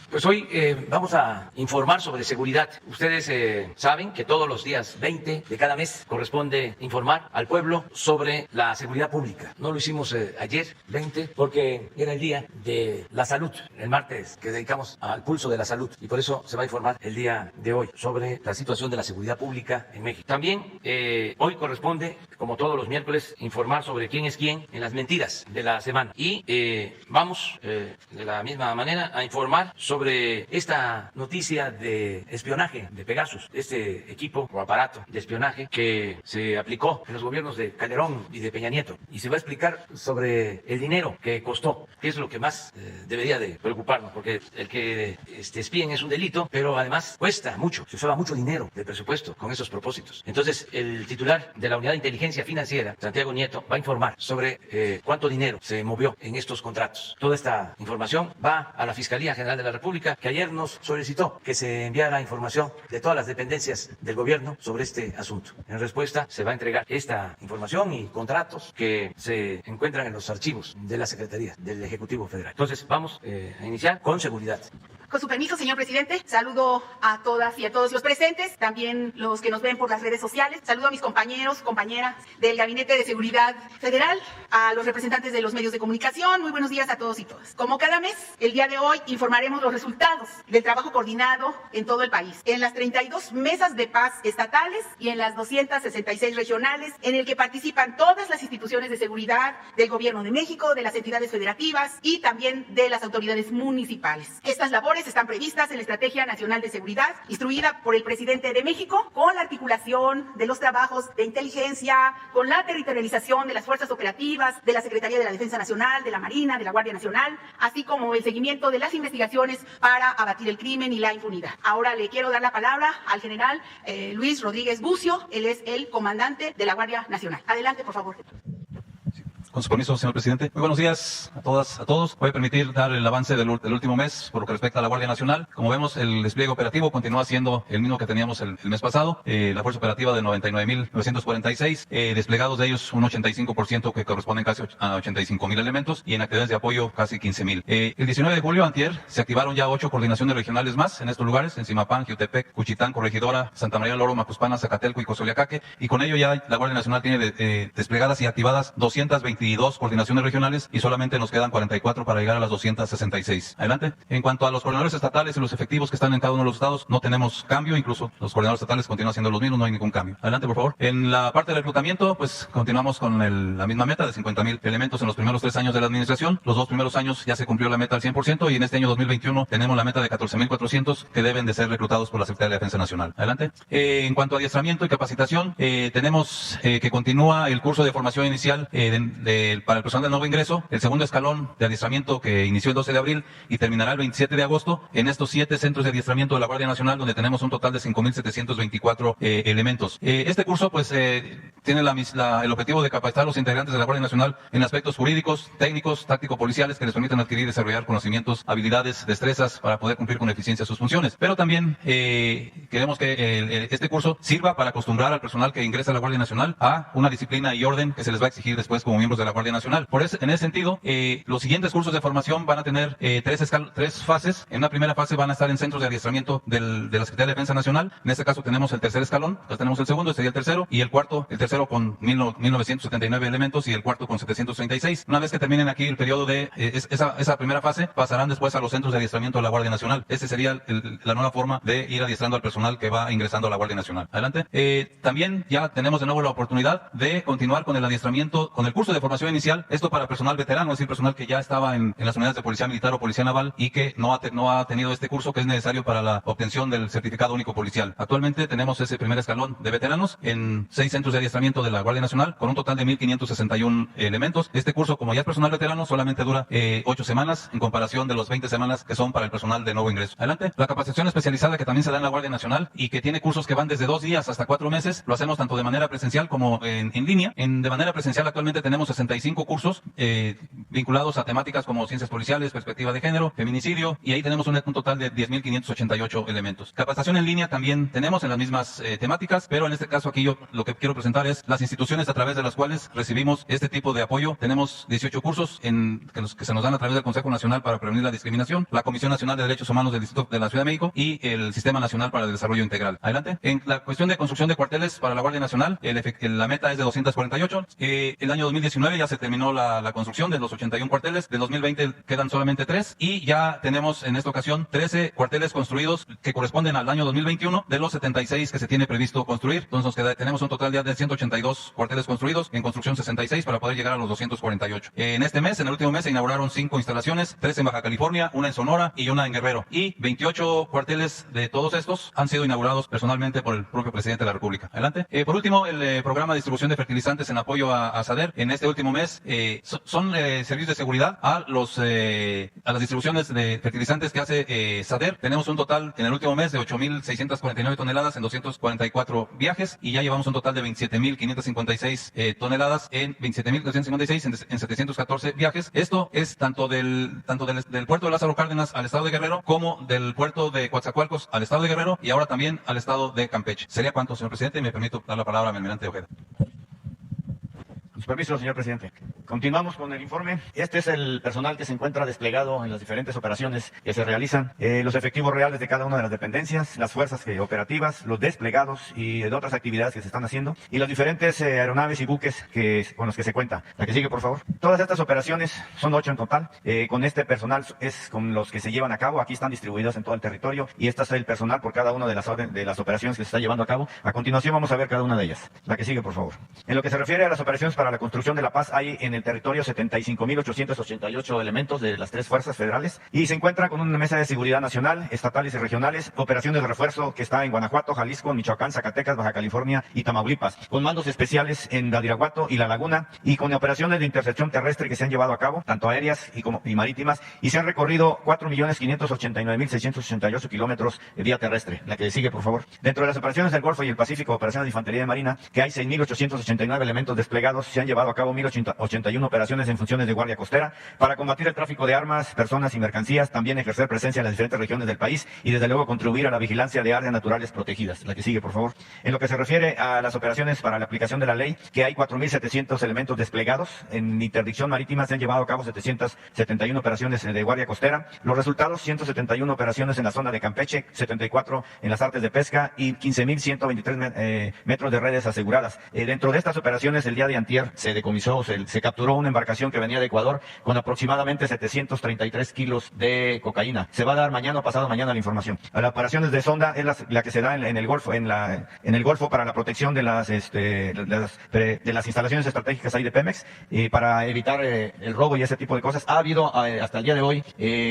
Pues hoy vamos a informar sobre seguridad. Ustedes saben que todos los días 20 de cada mes corresponde informar al pueblo sobre la seguridad pública. No lo hicimos ayer, 20, porque era el día de la salud, el martes que dedicamos al pulso de la salud, y por eso se va a informar el día de hoy sobre la situación de la seguridad pública en México. También hoy corresponde, como todos los miércoles, informar sobre quién es quién en las mentiras de la semana. Y vamos de la misma manera a informar sobre esta noticia de espionaje de Pegasus, este equipo o aparato de espionaje que se aplicó en los gobiernos de Calderón y de Peña Nieto. Y se va a explicar sobre el dinero que costó, que es lo que más debería de preocuparnos, porque el que espíen es un delito, pero además cuesta mucho, se usaba mucho dinero del presupuesto con esos propósitos. Entonces, el titular de la Unidad de Inteligencia Financiera, Santiago Nieto, va a informar sobre cuánto dinero se movió en estos contratos. Toda esta información va a la Fiscalía General de la República, que ayer nos solicitó que se enviara información de todas las dependencias del gobierno sobre este asunto. En respuesta, se va a entregar esta información y contratos que se encuentran en los archivos de la Secretaría del Ejecutivo Federal. Entonces, vamos a iniciar con seguridad. Con su permiso, señor presidente, saludo a todas y a todos los presentes, también los que nos ven por las redes sociales. Saludo a mis compañeros, compañeras del Gabinete de Seguridad Federal, a los representantes de los medios de comunicación. Muy buenos días a todos y todas. Como cada mes, el día de hoy informaremos los resultados del trabajo coordinado en todo el país, en las 32 mesas de paz estatales y en las 266 regionales, en el que participan todas las instituciones de seguridad del Gobierno de México, de las entidades federativas y también de las autoridades municipales. Estas labores están previstas en la Estrategia Nacional de Seguridad, instruida por el presidente de México, con la articulación de los trabajos de inteligencia, con la territorialización de las fuerzas operativas, de la Secretaría de la Defensa Nacional, de la Marina, de la Guardia Nacional, así como el seguimiento de las investigaciones para abatir el crimen y la impunidad. Ahora le quiero dar la palabra al general Luis Rodríguez Bucio. Él es el comandante de la Guardia Nacional. Adelante, por favor. Con su permiso, señor presidente. Muy buenos días a todas, a todos. Voy a permitir dar el avance del último mes por lo que respecta a la Guardia Nacional. Como vemos, el despliegue operativo continúa siendo el mismo que teníamos el mes pasado. La fuerza operativa de 99.946, desplegados de ellos un 85% que corresponden casi a 85,000 elementos, y en actividades de apoyo casi 15,000. El 19 de julio, antier, se activaron ya 8 coordinaciones regionales más en estos lugares, en Zimapán, Jiutepec, Cuchitán, Corregidora, Santa María del Oro, Macuspana, Zacatelco y Cozoleacaque, y con ello ya la Guardia Nacional tiene desplegadas y activadas 222 coordinaciones regionales, y solamente nos quedan 44 para llegar a las 266. Adelante. En cuanto a los coordinadores estatales y los efectivos que están en cada uno de los estados, no tenemos cambio, incluso los coordinadores estatales continúan siendo los mismos, no hay ningún cambio. Adelante, por favor. En la parte del reclutamiento, pues continuamos con la misma meta de 50,000 elementos en los primeros 3 años de la administración. Los 2 primeros años ya se cumplió la meta al 100%, y en este año 2021 tenemos la meta de 14,400 que deben de ser reclutados por la Secretaría de la Defensa Nacional. Adelante. En cuanto a adiestramiento y capacitación, tenemos que continúa el curso de formación inicial para el personal de nuevo ingreso, el segundo escalón de adiestramiento que inició el 12 de abril y terminará el 27 de agosto en estos 7 centros de adiestramiento de la Guardia Nacional, donde tenemos un total de 5,724 elementos. Este curso pues tiene el objetivo de capacitar a los integrantes de la Guardia Nacional en aspectos jurídicos, técnicos, táctico-policiales, que les permitan adquirir y desarrollar conocimientos, habilidades, destrezas para poder cumplir con eficiencia sus funciones. Pero también queremos que este curso sirva para acostumbrar al personal que ingresa a la Guardia Nacional a una disciplina y orden que se les va a exigir después como miembros de la Guardia Nacional. En ese sentido, los siguientes cursos de formación van a tener 3 fases. En una primera fase van a estar en centros de adiestramiento de la Secretaría de Defensa Nacional. En este caso tenemos el tercer escalón, ya tenemos el segundo, sería el tercero, y el tercero con 1,979 elementos y el cuarto con 736. Una vez que terminen aquí el periodo de esa primera fase, pasarán después a los centros de adiestramiento de la Guardia Nacional. Esa sería la nueva forma de ir adiestrando al personal que va ingresando a la Guardia Nacional. Adelante. También ya tenemos de nuevo la oportunidad de continuar con el adiestramiento, con el curso de formación inicial. Esto para personal veterano, es decir, personal que ya estaba en las unidades de policía militar o policía naval y que no ha tenido este curso que es necesario para la obtención del certificado único policial. Actualmente tenemos ese primer escalón de veteranos en 6 centros de adiestramiento entrenamiento de la Guardia Nacional con un total de 1,561 elementos. Este curso, como ya es personal veterano, solamente dura 8 semanas en comparación de los 20 semanas que son para el personal de nuevo ingreso. Adelante. La capacitación especializada que también se da en la Guardia Nacional y que tiene cursos que van desde 2 días hasta 4 meses, lo hacemos tanto de manera presencial como en línea. De manera presencial actualmente tenemos 65 cursos vinculados a temáticas como ciencias policiales, perspectiva de género, feminicidio, y ahí tenemos un total de 10,588 elementos. Capacitación en línea también tenemos en las mismas temáticas, pero en este caso aquí yo lo que quiero presentar es las instituciones a través de las cuales recibimos este tipo de apoyo. Tenemos 18 cursos que se nos dan a través del Consejo Nacional para Prevenir la Discriminación, la Comisión Nacional de Derechos Humanos del Distrito de la Ciudad de México y el Sistema Nacional para el Desarrollo Integral. Adelante. En la cuestión de construcción de cuarteles para la Guardia Nacional, la meta es de 248. El año 2019 ya se terminó la construcción de los 81 cuarteles. De 2020 quedan solamente 3 y ya tenemos en esta ocasión 13 cuarteles construidos que corresponden al año 2021 de los 76 que se tiene previsto construir. Entonces tenemos un total ya de 182 cuarteles construidos, en construcción 66 para poder llegar a los 248. En este mes, en el último mes, se inauguraron 5 instalaciones, 3 en Baja California, una en Sonora y una en Guerrero. Y 28 cuarteles de todos estos han sido inaugurados personalmente por el propio presidente de la República. Adelante. Por último, el programa de distribución de fertilizantes en apoyo a SADER. En este último mes son servicios de seguridad a las distribuciones de fertilizantes que hace SADER. Tenemos un total en el último mes de 8,649 toneladas en 244 viajes y ya llevamos un total de 27,556 toneladas en 27,256 en 714 viajes. Esto es tanto del puerto de Lázaro Cárdenas al estado de Guerrero como del puerto de Coatzacoalcos al estado de Guerrero y ahora también al estado de Campeche. ¿Sería cuánto, señor presidente? Me permito dar la palabra al almirante Ojeda. Con su permiso, señor presidente. Continuamos con el informe. Este es el personal que se encuentra desplegado en las diferentes operaciones que se realizan, los efectivos reales de cada una de las dependencias, las fuerzas operativas, los desplegados y de otras actividades que se están haciendo, y las diferentes aeronaves y buques con los que se cuenta. La que sigue, por favor. Todas estas operaciones, son 8 en total, con este personal es con los que se llevan a cabo. Aquí están distribuidos en todo el territorio, y este es el personal por cada una de las operaciones que se está llevando a cabo. A continuación vamos a ver cada una de ellas. La que sigue, por favor. En lo que se refiere a las operaciones para la construcción de la paz, hay en el territorio 75,888 elementos de las 3 fuerzas federales y se encuentran con una mesa de seguridad nacional, estatales y regionales, operaciones de refuerzo que está en Guanajuato, Jalisco, Michoacán, Zacatecas, Baja California y Tamaulipas, con mandos especiales en Badiraguato y La Laguna, y con operaciones de intercepción terrestre que se han llevado a cabo, tanto aéreas y marítimas, y se han recorrido 4,589,688 kilómetros de vía terrestre. La que sigue, por favor. Dentro de las operaciones del Golfo y el Pacífico, operaciones de infantería de marina, que hay 6,889 elementos desplegados, se han llevado a cabo 1,081 operaciones en funciones de guardia costera para combatir el tráfico de armas, personas y mercancías, también ejercer presencia en las diferentes regiones del país y desde luego contribuir a la vigilancia de áreas naturales protegidas. La que sigue, por favor. En lo que se refiere a las operaciones para la aplicación de la ley, que hay 4,700 elementos desplegados en interdicción marítima, se han llevado a cabo 771 operaciones de guardia costera. Los resultados: 171 operaciones en la zona de Campeche, 74 en las artes de pesca y 15,123 metros de redes aseguradas. Dentro de estas operaciones, el día de antier se decomisó, se capturó una embarcación que venía de Ecuador con aproximadamente 733 kilos de cocaína. Se va a dar mañana o pasado mañana la información. Las operaciones de sonda es la que se da en el Golfo, en el Golfo para la protección de las instalaciones estratégicas ahí de Pemex, para evitar el robo y ese tipo de cosas. Ha habido hasta el día de hoy,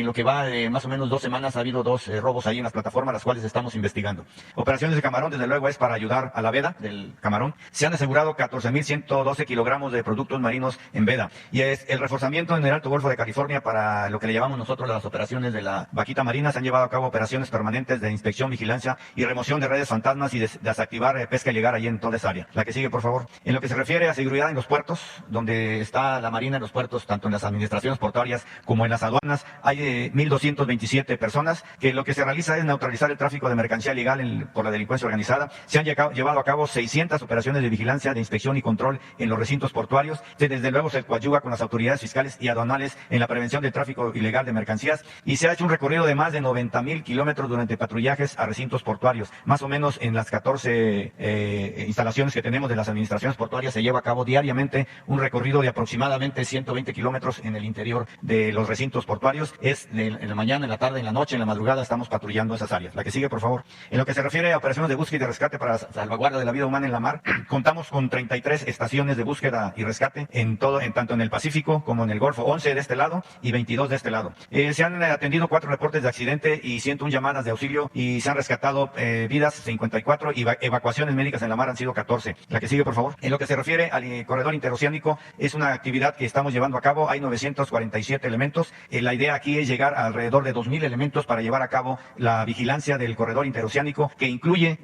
lo que va de más o menos 2 semanas, ha habido 2 robos ahí en las plataformas, las cuales estamos investigando. Operaciones de camarón, desde luego, es para ayudar a la veda del camarón. Se han asegurado 14,112 kilogramos de productos marinos en veda, y es el reforzamiento en el Alto Golfo de California para lo que le llamamos nosotros las operaciones de la vaquita marina. Se han llevado a cabo operaciones permanentes de inspección, vigilancia y remoción de redes fantasmas y desactivar pesca ilegal allí en toda esa área. La que sigue, por favor. En lo que se refiere a seguridad en los puertos, donde está la Marina en los puertos, tanto en las administraciones portuarias como en las aduanas, hay 1,227 personas, que lo que se realiza es neutralizar el tráfico de mercancía ilegal por la delincuencia organizada. Se han llevado a cabo 600 operaciones de vigilancia, de inspección y control en los recintos portuarios. Desde luego se coadyuva con las autoridades fiscales y aduanales en la prevención del tráfico ilegal de mercancías, y se ha hecho un recorrido de más de 90,000 kilómetros durante patrullajes a recintos portuarios. Más o menos en las 14 instalaciones que tenemos de las administraciones portuarias se lleva a cabo diariamente un recorrido de aproximadamente 120 kilómetros en el interior de los recintos portuarios. Es en la mañana, en la tarde, en la noche, en la madrugada estamos patrullando esas áreas. La que sigue, por favor. En lo que se refiere a operaciones de búsqueda y de rescate para salvaguarda de la vida humana en la mar, contamos con 33 estaciones de búsqueda y rescate en todo tanto en el Pacífico como en el Golfo, 11 de este lado y 22 de este lado. Se han atendido 4 reportes de accidente y 101 llamadas de auxilio y se han rescatado vidas 54 y evacuaciones médicas en la mar han sido 14. La que sigue, por favor. En lo que se refiere al corredor interoceánico, es una actividad que estamos llevando a cabo. Hay 947 elementos. La idea aquí es llegar a alrededor de 2,000 elementos para llevar a cabo la vigilancia del corredor interoceánico, que incluye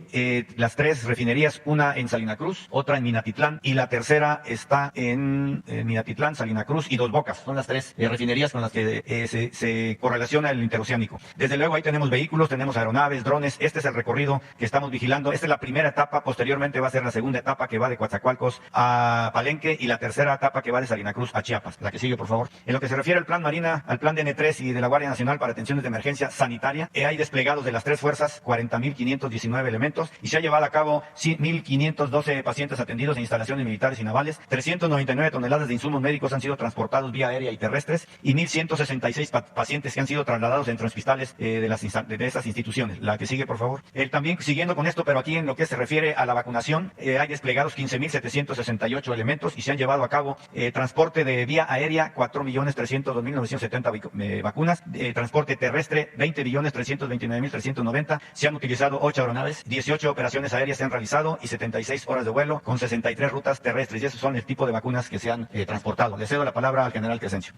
las 3 refinerías, una en Salina Cruz, otra en Minatitlán y la tercera está en Minatitlán, Salina Cruz y Dos Bocas. Son las 3 refinerías con las que se correlaciona el interoceánico. Desde luego ahí tenemos vehículos, tenemos aeronaves, drones. Este es el recorrido que estamos vigilando. Esta es la primera etapa, posteriormente va a ser la segunda etapa que va de Coatzacoalcos a Palenque y la tercera etapa que va de Salina Cruz a Chiapas. La que sigue, por favor. En lo que se refiere al plan Marina, al plan DN3 y de la Guardia Nacional para atenciones de emergencia sanitaria, hay desplegados de las 3 fuerzas 40,519 elementos y se ha llevado a cabo 1,512 pacientes atendidos en instalaciones militares y navales, 399 toneladas de insumos médicos han sido transportados vía aérea y terrestres y 1,166 pacientes que han sido trasladados entre hospitales de esas instituciones. La que sigue, por favor. También siguiendo con esto, pero aquí en lo que se refiere a la vacunación, hay desplegados 15,768 elementos y se han llevado a cabo transporte de vía aérea 4,302,970 vacunas, transporte terrestre 20,329,390, se han utilizado 8 aeronaves, 18 operaciones aéreas se han realizado y 76 horas de vuelo con 63 rutas terrestres y esos son el tipo de vacunas que se han transportado. Le cedo la palabra al general Crescencio.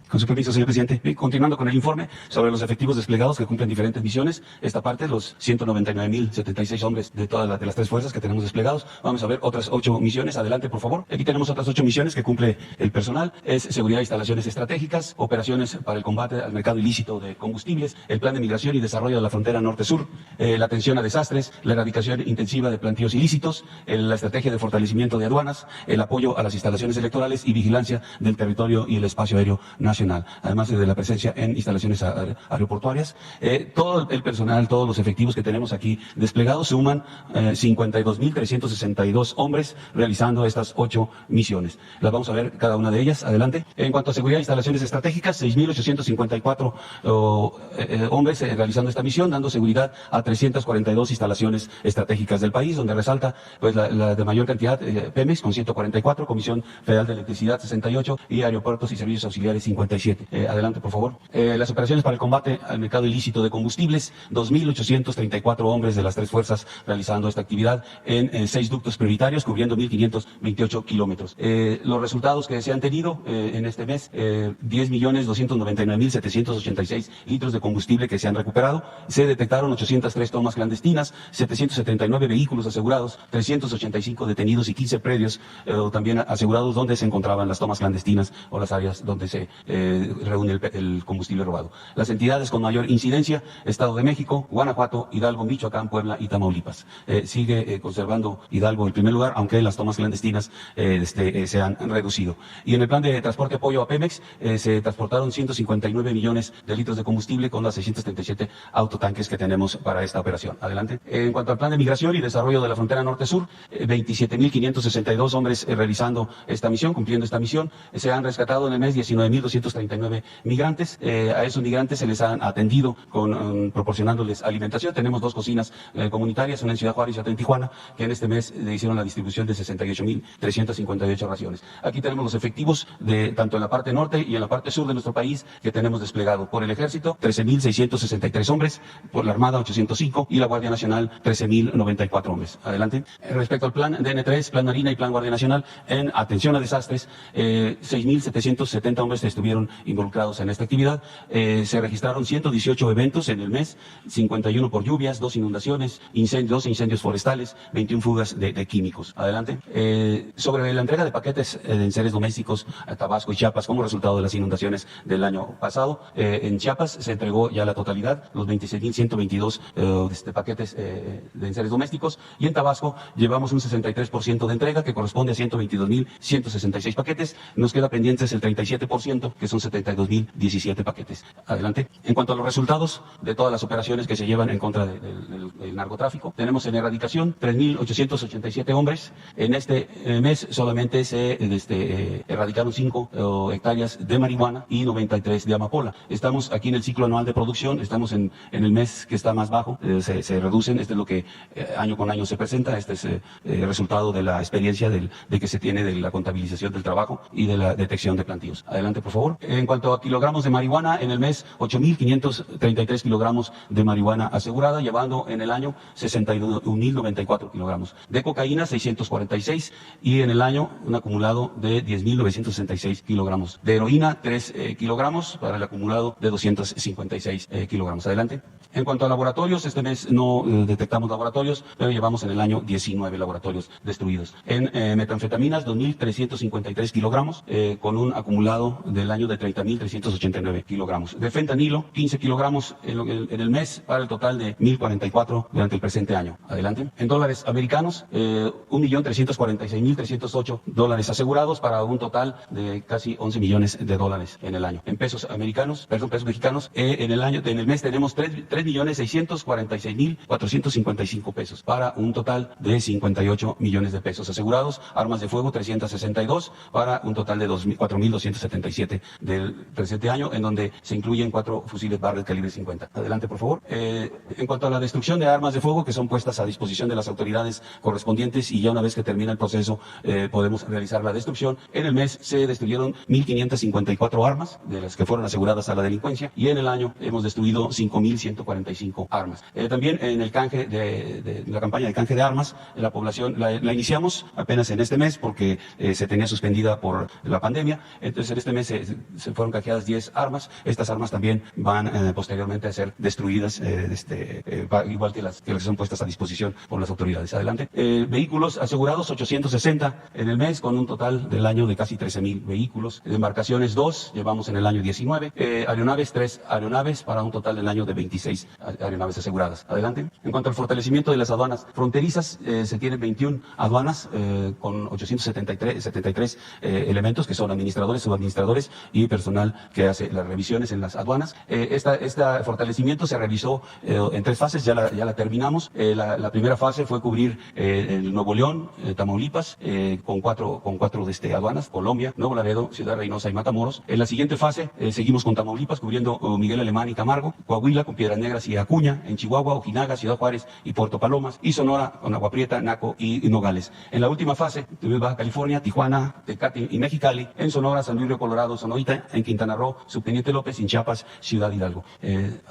Con su permiso, señor presidente. Bien, continuando con el informe sobre los efectivos desplegados que cumplen diferentes misiones, esta parte, los 199,076 hombres de todas las 3 fuerzas que tenemos desplegados. Vamos a ver otras 8 misiones. Adelante, por favor. Aquí tenemos otras 8 misiones que cumple el personal. Es seguridad de instalaciones estratégicas, operaciones para el combate al mercado ilícito de combustibles, el plan de migración y desarrollo de la frontera norte-sur, la atención a desastres, la erradicación intensiva de plantíos ilícitos, la estrategia de fortalecimiento de aduanas, el apoyo a las instalaciones electorales y vigilancia del territorio y el espacio aéreo nacional, además de la presencia en instalaciones aeroportuarias. Todo el personal, todos los efectivos que tenemos aquí desplegados suman 52,362 hombres realizando estas 8 misiones. Las vamos a ver cada una de ellas. Adelante. En cuanto a seguridad de instalaciones estratégicas, 6,854 hombres realizando esta misión, dando seguridad a 342 instalaciones estratégicas del país, donde resalta pues la de mayor cantidad, Pemex con 144, Comisión Federal de Electricidad 68 y Aeropuertos y Servicios Auxiliares 57. Adelante, por favor. Las operaciones para el combate al mercado ilícito de combustibles, 2,834 hombres de las 3 fuerzas realizando esta actividad en 6 ductos prioritarios, cubriendo 1,528 kilómetros. Los resultados que se han tenido en este mes, 10,299,786 litros de combustible que se han recuperado. Se detectaron 803 tomas clandestinas, 779 vehículos asegurados, 385 detenidos y 15 predios también asegurados donde se encontraban las tomas clandestinas o las áreas donde se reúne el combustible robado. Las entidades con mayor incidencia, Estado de México, Guanajuato, Hidalgo, Michoacán, Puebla y Tamaulipas. Sigue conservando Hidalgo el primer lugar, aunque las tomas clandestinas se han reducido. Y en el plan de transporte apoyo a Pemex, se transportaron 159 millones de litros de combustible con las 637 autotanques que tenemos para esta operación. Adelante. En cuanto al plan de migración y desarrollo de la frontera norte-sur, 27,562 hombres realizando esta misión, cumpliendo esta misión. Se han rescatado en el mes 19,239 migrantes. A esos migrantes se les han atendido proporcionándoles alimentación. Tenemos 2 cocinas comunitarias, una en Ciudad Juárez y otra en Tijuana, que en este mes le hicieron la distribución de 68,358 raciones. Aquí tenemos los efectivos tanto en la parte norte y en la parte sur de nuestro país que tenemos desplegado. Por el Ejército, 13,663 hombres, por la Armada, 805 y la Guardia Nacional, 13,094 hombres. Adelante. Respecto al plan DN3, Plan Marina y Plan Guardia Nacional, en atención a desastres, 6,770 hombres estuvieron involucrados en esta actividad. Se registraron 118 eventos en el mes, 51 por lluvias, 2 inundaciones, 2 incendios forestales, 21 fugas de químicos. Adelante. Sobre la entrega de paquetes de enseres domésticos a Tabasco y Chiapas como resultado de las inundaciones del año pasado, en Chiapas se entregó ya la totalidad, los 26,122 paquetes de enseres domésticos, y en Tabasco llevamos un 63% de entrega que corresponde a 122,166 paquetes. Nos queda pendientes el 37% que que son 72.017 paquetes. Adelante. En cuanto a los resultados de todas las operaciones que se llevan en contra del narcotráfico, tenemos en erradicación 3.887 hombres. En este mes solamente se erradicaron 5 hectáreas de marihuana y 93 de amapola. Estamos aquí en el ciclo anual de producción, estamos en el mes que está más bajo, se reducen, este es lo que año con año se presenta, este es el resultado de la experiencia de que se tiene de la contabilización del trabajo y de la detección de plantíos. Adelante, por favor. En cuanto a kilogramos de marihuana, en el mes 8.533 kilogramos de marihuana asegurada, llevando en el año 61.094 kilogramos. De cocaína, 646, y en el año un acumulado de 10.966 kilogramos. De heroína, 3 kilogramos, para el acumulado de 256 kilogramos. Adelante. En cuanto a laboratorios, este mes no detectamos laboratorios, pero llevamos en el año 19 laboratorios destruidos. En metanfetaminas, 2.353 kilogramos, con un acumulado del año de 30.389 kilogramos. De fentanilo, 15 kilogramos en el mes, para el total de 1.044 durante el presente año. Adelante. En dólares americanos, 1.346.308 dólares asegurados, para un total de casi 11 millones de dólares en el año. En pesos mexicanos, en el mes tenemos 3.646.455 pesos, para un total de 58 millones de pesos asegurados. Armas de fuego, 362, para un total de 4.277 del presente año, en donde se incluyen 4 fusiles Barrett calibre 50. Adelante, por favor. En cuanto a la destrucción de armas de fuego, que son puestas a disposición de las autoridades correspondientes, y ya una vez que termina el proceso podemos realizar la destrucción. En el mes se destruyeron 1.554 armas, de las que fueron aseguradas a la delincuencia, y en el año hemos destruido 5.145 armas. También en el canje de la campaña de canje de armas, la población la iniciamos apenas en este mes porque se tenía suspendida por la pandemia. Entonces en este mes se fueron canjeadas 10 armas. Estas armas también van posteriormente a ser destruidas, igual que las que son puestas a disposición por las autoridades. Adelante. Vehículos asegurados, 860 en el mes, con un total del año de casi 13.000 vehículos. Embarcaciones, 2, llevamos en el año 19. Aeronaves, 3 aeronaves, para un total del año de 26 aeronaves aseguradas. Adelante. En cuanto al fortalecimiento de las aduanas fronterizas, se tienen 21 aduanas con 873 elementos, que son administradores, subadministradores y personal que hace las revisiones en las aduanas. Este fortalecimiento se realizó en 3 fases, ya la terminamos. La primera fase fue cubrir el Nuevo León, Tamaulipas, con cuatro aduanas: Colombia, Nuevo Laredo, Ciudad Reynosa y Matamoros. En la siguiente fase seguimos con Tamaulipas, cubriendo Miguel Alemán y Camargo; Coahuila con Piedras Negras y Acuña; en Chihuahua, Ojinaga, Ciudad Juárez y Puerto Palomas; y Sonora con Agua Prieta, Naco y Nogales. En la última fase tuvimos Baja California, Tijuana, Tecate y Mexicali; en Sonora, San Luis Río Colorado, Sonoita; en Quintana Roo, Subteniente López; en Chiapas, Ciudad Hidalgo.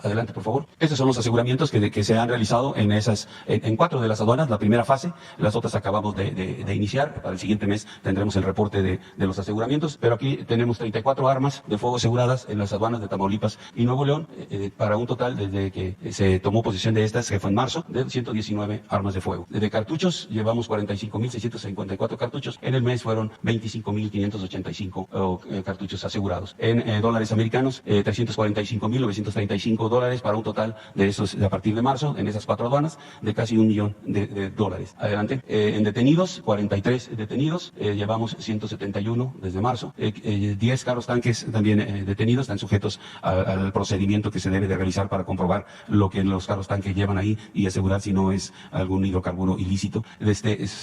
Adelante, por favor. Estos son los aseguramientos que se han realizado en 4 de las aduanas, la primera fase. Las otras acabamos de iniciar. Para el siguiente mes tendremos el reporte de los aseguramientos, pero aquí tenemos 34 armas de fuego aseguradas en las aduanas de Tamaulipas y Nuevo León, para un total, desde que se tomó posesión de estas, que fue en marzo, de 119 armas de fuego. De cartuchos llevamos 45.654 cartuchos. En el mes fueron 25.585 cartuchos asegurados. En dólares americanos, 345.935 dólares, para un total de esos, a partir de marzo, en esas 4 aduanas, de casi 1 millón de dólares. Adelante. En detenidos, 43 detenidos, llevamos 171 desde marzo. 10 carros tanques también detenidos, están sujetos al procedimiento que se debe de realizar para comprobar lo que los carros tanques llevan ahí y asegurar si no es algún hidrocarburo ilícito.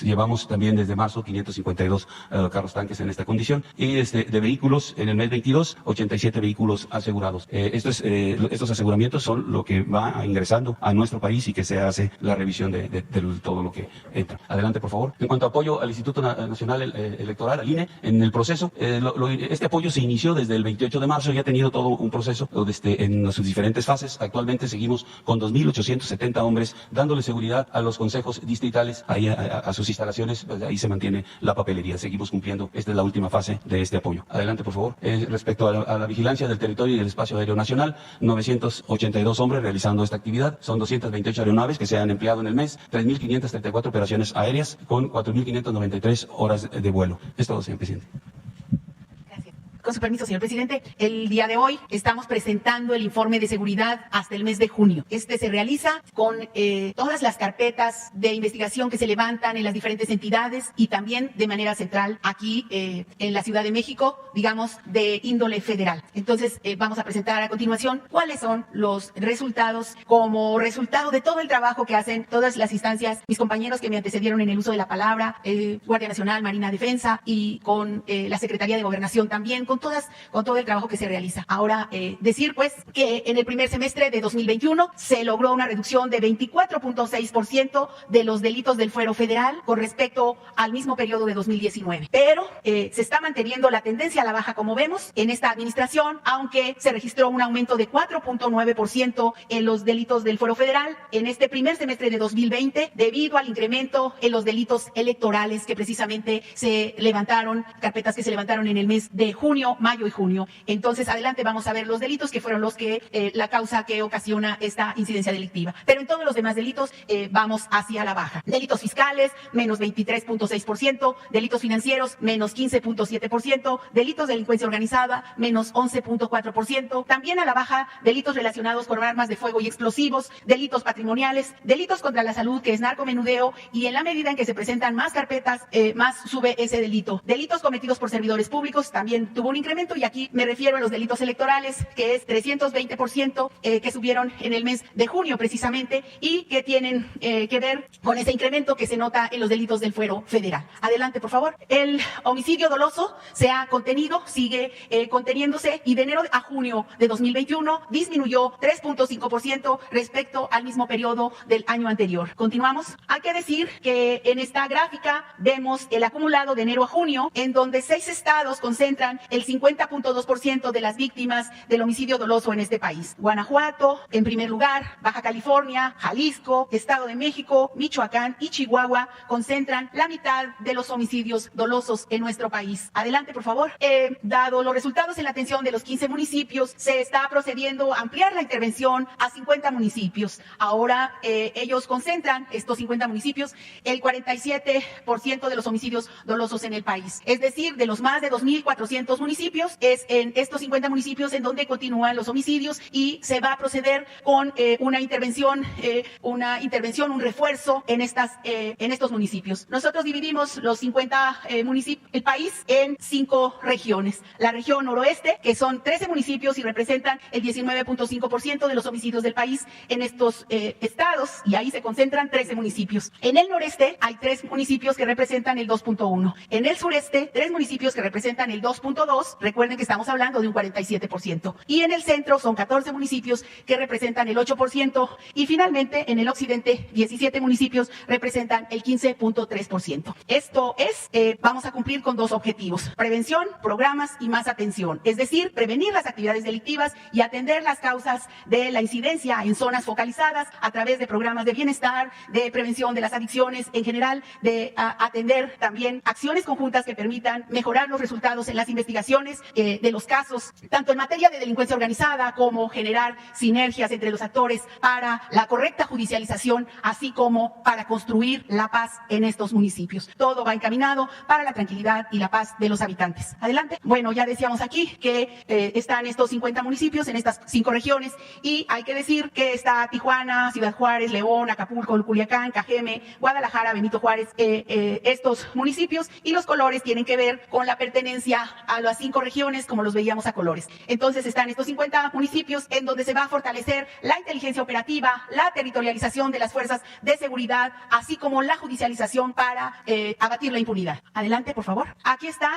Llevamos también desde marzo 552 carros tanques en esta condición. Y de vehículos, en el mes 22, 87 vehículos asegurados. Estos aseguramientos son lo que va ingresando a nuestro país y que se hace la revisión de todo lo que entra. Adelante, por favor. En cuanto a apoyo al Instituto Nacional Electoral, al INE, en el proceso, este apoyo se inició desde el 28 de marzo y ha tenido todo un proceso en sus diferentes fases. Actualmente seguimos con 2.870 hombres dándole seguridad a los consejos distritales, ahí a sus instalaciones. Pues ahí se mantiene la papelería. Seguimos cumpliendo. Esta es la última fase de este apoyo. Adelante, por favor. Respecto a la vigilancia del territorio y del espacio aéreo nacional, 982 hombres realizando esta actividad. Son 228 aeronaves que se han empleado en el mes, 3.534 operaciones aéreas con 4.593 horas de vuelo. Es todo, señor presidente. Gracias. Con su permiso, señor presidente, el día de hoy estamos presentando el informe de seguridad hasta el mes de junio. Este se realiza con todas las carpetas de investigación que se levantan en las diferentes entidades y también de manera central aquí en la Ciudad de México, digamos, de índole federal. Entonces, vamos a presentar a continuación cuáles son los resultados como resultado de todo el trabajo que hacen todas las instancias, mis compañeros que me antecedieron en el uso de la palabra, Guardia Nacional, Marina Defensa y con la Secretaría de Gobernación también, con todo el trabajo que se realiza. Ahora, decir pues que en el primer semestre de 2021 se logró una reducción de 24.6% de los delitos del fuero federal con respecto al mismo periodo de 2019. Pero se está manteniendo la tendencia a la baja, como vemos, en esta administración, aunque se registró un aumento de 4.9% en los delitos del fuero federal en este primer semestre de 2020, debido al incremento en los delitos electorales que precisamente se levantaron, carpetas que se levantaron en el mes de junio, mayo y junio. Entonces, adelante vamos a ver los delitos que fueron los que la causa que ocasiona esta incidencia delictiva. Pero en todos los demás delitos vamos hacia la baja. Delitos fiscales, menos 23.6%, delitos financieros, menos 15.7%, delitos de delincuencia organizada, menos 11.4%, también a la baja delitos relacionados con armas de fuego y explosivos, delitos patrimoniales, delitos contra la salud, que es narcomenudeo, y en la medida en que se presentan más carpetas, más sube ese delito. Delitos cometidos por servidores públicos también tuvo un incremento, y aquí me refiero a los delitos electorales, que es 320%, que subieron en el mes de junio precisamente, y que tienen que ver con ese incremento que se nota en los delitos del fuero federal. Adelante, por favor. El homicidio doloso se ha contenido, sigue conteniéndose, y de enero a junio de 2021 disminuyó 3.5% respecto al mismo periodo del año anterior. Continuamos. Hay que decir que en esta gráfica vemos el acumulado de enero a junio, en donde 6 estados concentran el 50.2% de las víctimas del homicidio doloso en este país. Guanajuato, en primer lugar, Baja California, Jalisco, Estado de México, Michoacán y Chihuahua concentran la mitad de los homicidios dolosos en nuestro país. Adelante, por favor. Dado los resultados en la atención de los 15 municipios, se está procediendo a ampliar la intervención a 50 municipios. Ahora ellos concentran, estos 50 municipios, el 47% de los homicidios dolosos en el país. Es decir, de los más de 2.400 municipios, es en estos 50 municipios en donde continúan los homicidios, y se va a proceder con una intervención, un refuerzo en estos municipios. Nosotros dividimos los 50 municipios, el país, en 5 regiones. La región noroeste, que son 13 municipios y representan el 19.5% de los homicidios del país en estos estados, y ahí se concentran 13 municipios. En el noreste hay 3 municipios que representan el 2.1. En el sureste, 3 municipios que representan el 2.2. Recuerden que estamos hablando de un 47%. Y en el centro son 14 municipios que representan el 8%. Y finalmente, en el occidente, 17 municipios representan el 15.3%. Esto es, vamos a cumplir con 2 objetivos: prevención, programas y más atención. Es decir, prevenir las actividades delictivas y atender las causas de la incidencia en zonas focalizadas a través de programas de bienestar, de prevención de las adicciones en general, de atender también acciones conjuntas que permitan mejorar los resultados en las investigaciones de los casos, tanto en materia de delincuencia organizada como generar sinergias entre los actores para la correcta judicialización, así como para construir la paz en estos municipios. Todo va encaminado para la tranquilidad y la paz de los habitantes. Adelante. Bueno, ya decíamos aquí que están estos 50 municipios en estas 5 regiones, y hay que decir que está Tijuana, Ciudad Juárez, León, Acapulco, Culiacán, Cajeme, Guadalajara, Benito Juárez, estos municipios, y los colores tienen que ver con la pertenencia a las 5 regiones, como los veíamos a colores. Entonces están estos 50 municipios en donde se va a fortalecer la inteligencia operativa, la territorialización de las fuerzas de seguridad, así como la judicialización para abatir la impunidad. Adelante, por favor. Aquí está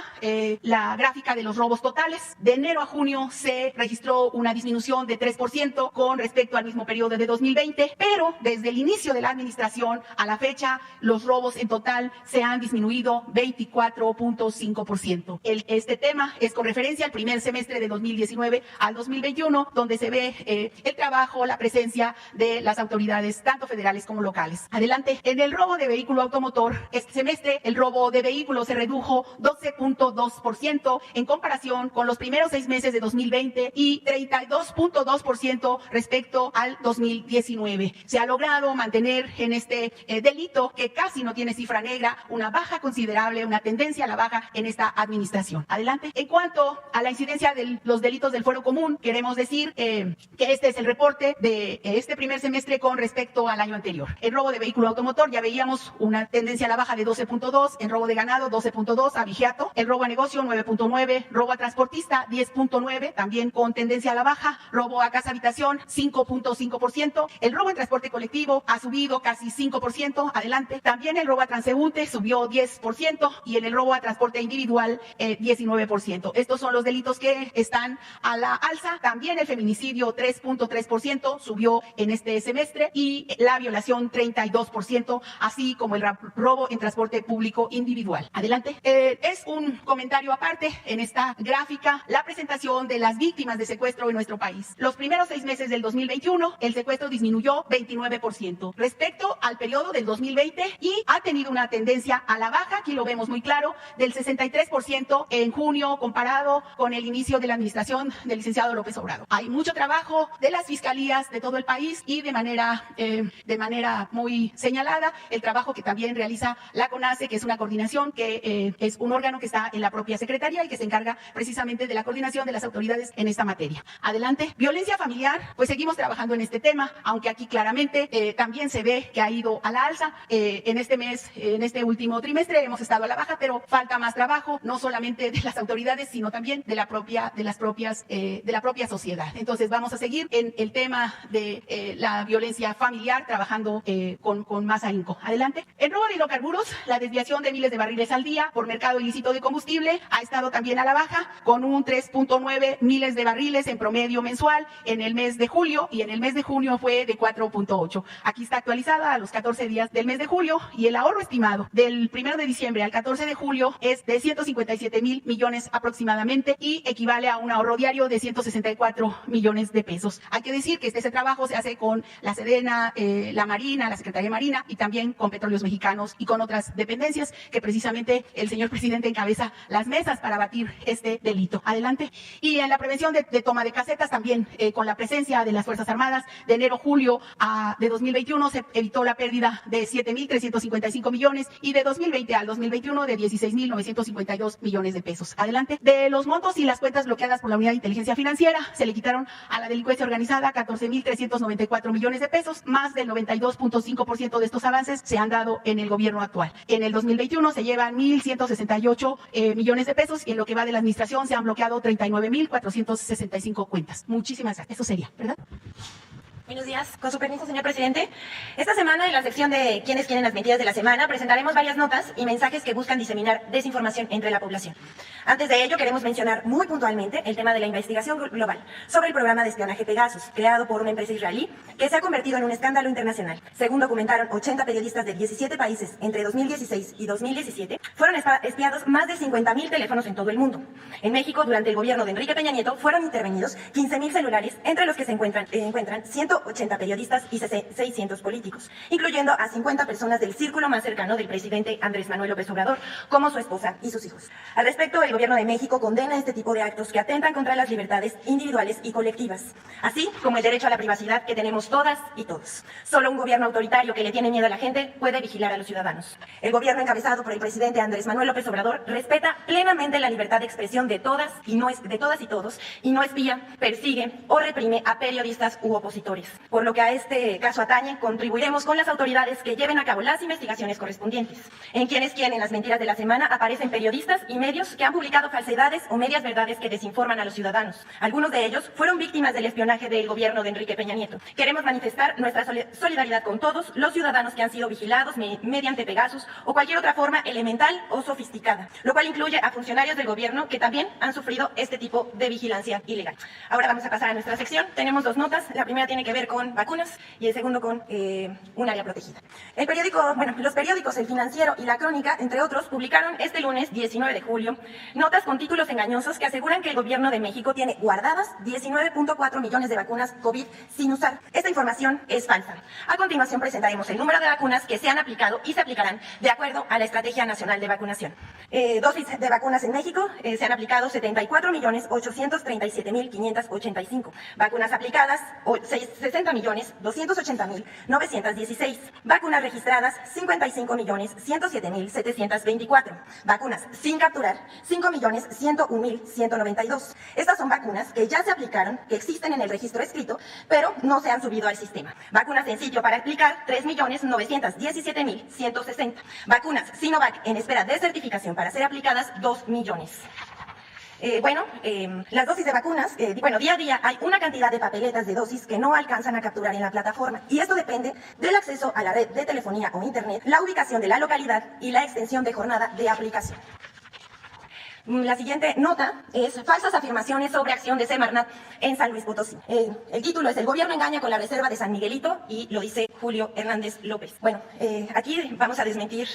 la gráfica de los robos totales. De enero a junio se registró una disminución de 3% con respecto al mismo periodo de 2020, pero desde el inicio de la administración a la fecha, los robos en total se han disminuido 24.5%. Este tema es con referencia al primer semestre de 2019 al 2021, donde se ve el trabajo, la presencia de las autoridades, tanto federales como locales. Adelante. En el robo de vehículo automotor, este semestre el robo de vehículos se redujo 12.2% en comparación con los primeros 6 meses de 2020 y 32.2% respecto al 2019. Se ha logrado mantener en este delito, que casi no tiene cifra negra, una baja considerable, una tendencia a la baja en esta administración. Adelante. En cuanto a la incidencia de los delitos del fuero común, queremos decir que este es el reporte de este primer semestre con respecto al año anterior. En robo de vehículo automotor ya veíamos una tendencia a la baja de 12.2, en robo de ganado 12.2, abigeato, el robo a negocio 9.9, robo a transportista 10.9, también con tendencia a la baja, robo a casa habitación 5.5%, el robo en transporte colectivo ha subido casi 5%, adelante, también el robo a transeúnte subió 10% y en el robo a transporte individual 19%. Estos son los delitos que están a la alza. También el feminicidio 3.3% subió en este semestre y la violación 32%, así como el robo en transporte público individual. Adelante. Es un comentario aparte en esta gráfica la presentación de las víctimas de secuestro en nuestro país. Los primeros 6 meses del 2021, el secuestro disminuyó 29% respecto al periodo del 2020 y ha tenido una tendencia a la baja, aquí lo vemos muy claro, del 63% en junio comparado con el inicio de la administración del licenciado López Obrador. Hay mucho trabajo de las fiscalías de todo el país y de manera muy señalada el trabajo que también realiza la CONACE, que es una coordinación que es un órgano que está en la propia Secretaría y que se encarga precisamente de la coordinación de las autoridades en esta materia. Adelante. Violencia familiar, pues seguimos trabajando en este tema, aunque aquí claramente también se ve que ha ido a la alza. En este mes, en este último trimestre hemos estado a la baja, pero falta más trabajo, no solamente de las autoridades, sino también de la propia sociedad. Entonces vamos a seguir en el tema de la violencia familiar, trabajando con más ahínco. Adelante. En robo de hidrocarburos, la desviación de miles de barriles al día por mercado ilícito de combustible ha estado también a la baja, con un 3.9 miles de barriles en promedio mensual en el mes de julio, y en el mes de junio fue de 4.8. Aquí está actualizada a los 14 días del mes de julio, y el ahorro estimado del 1 de diciembre al 14 de julio es de 157,000 millones aproximadamente y equivale a un ahorro diario de 164 millones de pesos. Hay que decir que ese trabajo se hace con la Sedena, la Marina, la Secretaría de Marina y también con Petróleos Mexicanos y con otras dependencias que precisamente el señor presidente encabeza las mesas para abatir este delito. Adelante. Y en la prevención de toma de casetas también con la presencia de las Fuerzas Armadas de enero a julio de 2021 se evitó la pérdida de 7,355 millones y de 2020 al 2021 de 16,952 millones de pesos. Adelante. De los montos y las cuentas bloqueadas por la Unidad de Inteligencia Financiera, se le quitaron a la delincuencia organizada 14,394 millones de pesos, más del 92.5% de estos avances se han dado en el gobierno actual. En el 2021 se llevan 1,168 millones de pesos y en lo que va de la administración se han bloqueado 39,465 cuentas. Muchísimas gracias. Eso sería, ¿verdad? Buenos días. Con su permiso, señor presidente. Esta semana, en la sección de ¿Quiénes quieren las mentiras de la semana?, presentaremos varias notas y mensajes que buscan diseminar desinformación entre la población. Antes de ello, queremos mencionar muy puntualmente el tema de la investigación global sobre el programa de espionaje Pegasus, creado por una empresa israelí, que se ha convertido en un escándalo internacional. Según documentaron 80 periodistas de 17 países entre 2016 y 2017, fueron espiados más de 50,000 teléfonos en todo el mundo. En México, durante el gobierno de Enrique Peña Nieto, fueron intervenidos 15,000 celulares, entre los que se encuentran 180 periodistas y 600 políticos, incluyendo a 50 personas del círculo más cercano del presidente Andrés Manuel López Obrador, como su esposa y sus hijos. Al respecto, el gobierno de México condena este tipo de actos que atentan contra las libertades individuales y colectivas, así como el derecho a la privacidad que tenemos todas y todos. Solo un gobierno autoritario que le tiene miedo a la gente puede vigilar a los ciudadanos. El gobierno encabezado por el presidente Andrés Manuel López Obrador respeta plenamente la libertad de expresión de todas y todos, y no espía, persigue o reprime a periodistas u opositores. Por lo que a este caso atañe, contribuiremos con las autoridades que lleven a cabo las investigaciones correspondientes. En Quienes quieren las mentiras de la semana aparecen periodistas y medios que han publicado falsedades o medias verdades que desinforman a los ciudadanos. Algunos de ellos fueron víctimas del espionaje del gobierno de Enrique Peña Nieto. Queremos manifestar nuestra solidaridad con todos los ciudadanos que han sido vigilados mediante Pegasus o cualquier otra forma elemental o sofisticada, lo cual incluye a funcionarios del gobierno que también han sufrido este tipo de vigilancia ilegal. Ahora vamos a pasar a nuestra sección. Tenemos dos notas. La primera tiene que ver con vacunas y el segundo con un área protegida. Los periódicos El Financiero y La Crónica, entre otros, publicaron este lunes 19 de julio notas con títulos engañosos que aseguran que el gobierno de México tiene guardadas 19.4 millones de vacunas COVID sin usar. Esta información es falsa. A continuación presentaremos el número de vacunas que se han aplicado y se aplicarán de acuerdo a la Estrategia Nacional de Vacunación. Dosis de vacunas en México, se han aplicado 74.837.585. Vacunas aplicadas, 60.280.916. Vacunas registradas, 55.107.724. Vacunas sin capturar, 5.101.192. Estas son vacunas que ya se aplicaron, que existen en el registro escrito, pero no se han subido al sistema. Vacunas en sitio para aplicar, 3.917.160. Vacunas Sinovac en espera de certificación para ser aplicadas, 2 millones. Las dosis de vacunas, día a día hay una cantidad de papeletas de dosis que no alcanzan a capturar en la plataforma, y esto depende del acceso a la red de telefonía o internet, la ubicación de la localidad y la extensión de jornada de aplicación. La siguiente nota es falsas afirmaciones sobre acción de Semarnat en San Luis Potosí. El título es: el gobierno engaña con la reserva de San Miguelito, y lo dice Julio Hernández López. Aquí vamos a desmentir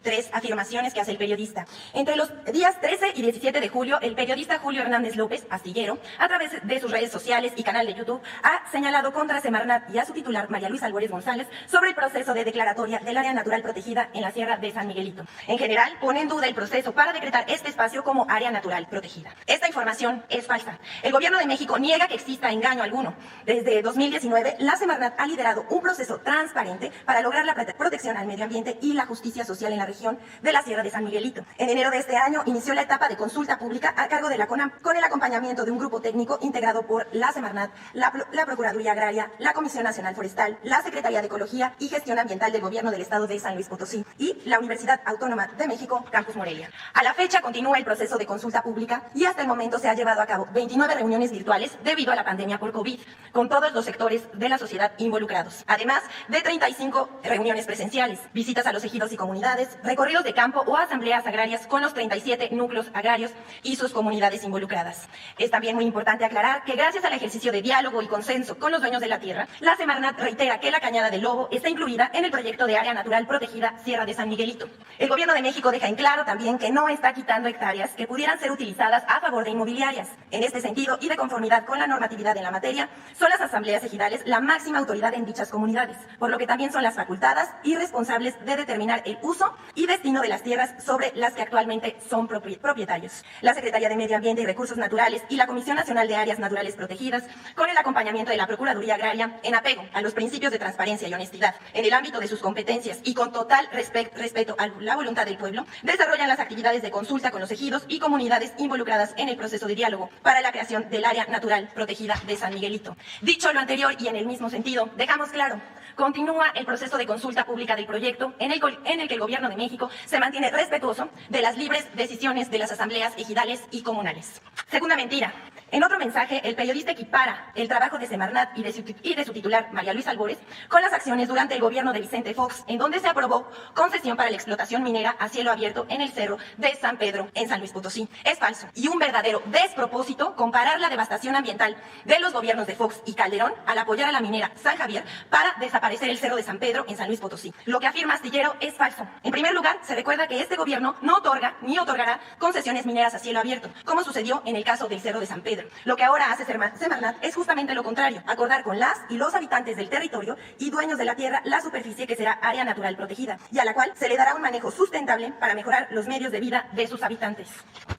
3 afirmaciones que hace el periodista. Entre los días 13 y 17 de julio, el periodista Julio Hernández López, astillero, a través de sus redes sociales y canal de YouTube, ha señalado contra Semarnat y a su titular, María Luisa Albores González, sobre el proceso de declaratoria del área natural protegida en la Sierra de San Miguelito. En general, pone en duda el proceso para decretar este espacio como área natural protegida. Esta información es falsa. El gobierno de México niega que exista engaño alguno. Desde 2019, la Semarnat ha liderado un proceso transparente para lograr la protección al medio ambiente y la justicia social en la región de la Sierra de San Miguelito. En enero de este año inició la etapa de consulta pública a cargo de la CONAM, con el acompañamiento de un grupo técnico integrado por la Semarnat, la Procuraduría Agraria, la Comisión Nacional Forestal, la Secretaría de Ecología y Gestión Ambiental del Gobierno del Estado de San Luis Potosí y la Universidad Autónoma de México, Campus Morelia. A la fecha continúa el proceso de consulta pública, y hasta el momento se ha llevado a cabo 29 reuniones virtuales debido a la pandemia por COVID, con todos los sectores de la sociedad involucrados, además de 35 reuniones presenciales, visitas a los ejidos y comunidades, recorridos de campo o asambleas agrarias con los 37 núcleos agrarios y sus comunidades involucradas. Es también muy importante aclarar que gracias al ejercicio de diálogo y consenso con los dueños de la tierra, la Semarnat reitera que la Cañada del Lobo está incluida en el proyecto de área natural protegida Sierra de San Miguelito. El gobierno de México deja en claro también que no está quitando hectáreas que pudieran ser utilizadas a favor de inmobiliarias. En este sentido, y de conformidad con la normatividad en la materia, son las asambleas ejidales la máxima autoridad en dichas comunidades, por lo que también son las facultadas y responsables de determinar el uso y destino de las tierras sobre las que actualmente son propietarios. La Secretaría de Medio Ambiente y Recursos Naturales y la Comisión Nacional de Áreas Naturales Protegidas, con el acompañamiento de la Procuraduría Agraria, en apego a los principios de transparencia y honestidad en el ámbito de sus competencias y con total respeto a la voluntad del pueblo, desarrollan las actividades de consulta con los ejidos y comunidades involucradas en el proceso de diálogo para la creación del área natural protegida de San Miguelito. Dicho lo anterior y en el mismo sentido, dejamos claro: continúa el proceso de consulta pública del proyecto, en el que el gobierno de México se mantiene respetuoso de las libres decisiones de las asambleas ejidales y comunales. Segunda mentira. En otro mensaje, el periodista equipara el trabajo de Semarnat y de su titular, María Luisa Albores, con las acciones durante el gobierno de Vicente Fox, en donde se aprobó concesión para la explotación minera a cielo abierto en el Cerro de San Pedro, en San Luis Potosí. Es falso y un verdadero despropósito comparar la devastación ambiental de los gobiernos de Fox y Calderón al apoyar a la minera San Javier para desaparecer el Cerro de San Pedro en San Luis Potosí. Lo que afirma Astillero es falso. En primer lugar, se recuerda que este gobierno no otorga ni otorgará concesiones mineras a cielo abierto, como sucedió en el caso del Cerro de San Pedro. Lo que ahora hace Semarnat es justamente lo contrario: acordar con las y los habitantes del territorio y dueños de la tierra la superficie que será área natural protegida, y a la cual se le dará un manejo sustentable para mejorar los medios de vida de sus habitantes.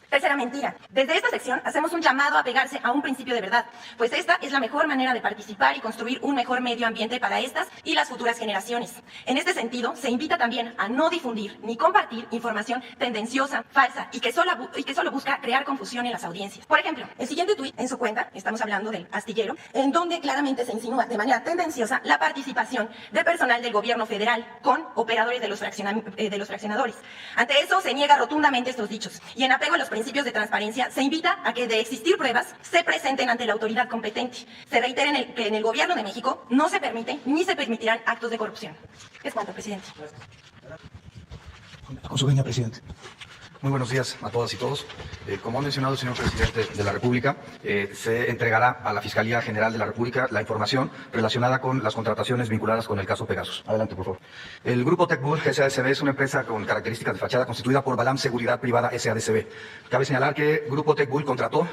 Tercera mentira. Desde esta sección hacemos un llamado a pegarse a un principio de verdad, pues esta es la mejor manera de participar y construir un mejor medio ambiente para estas y las futuras generaciones. En este sentido, se invita también a no difundir ni compartir información tendenciosa, falsa y que solo busca crear confusión en las audiencias. Por ejemplo, el siguiente tuit en su cuenta, estamos hablando del Astillero, en donde claramente se insinúa de manera tendenciosa la participación de personal del gobierno federal con operadores de los fraccionadores. Ante eso, se niega rotundamente estos dichos, y en apego a los principios de transparencia, se invita a que, de existir pruebas, se presenten ante la autoridad competente. Se reitera que en el gobierno de México no se permite ni se permitirán actos de corrupción. Es cuanto, presidente. Con su venia, presidente. Muy buenos días a todas y todos. Como ha mencionado el señor presidente de la República, se entregará a la Fiscalía General de la República la información relacionada con las contrataciones vinculadas con el caso Pegasus. Adelante, por favor. El Grupo Tecbull SADCB es una empresa con características de fachada constituida por Balam Seguridad Privada SADCB. Cabe señalar que Grupo Tecbull contrató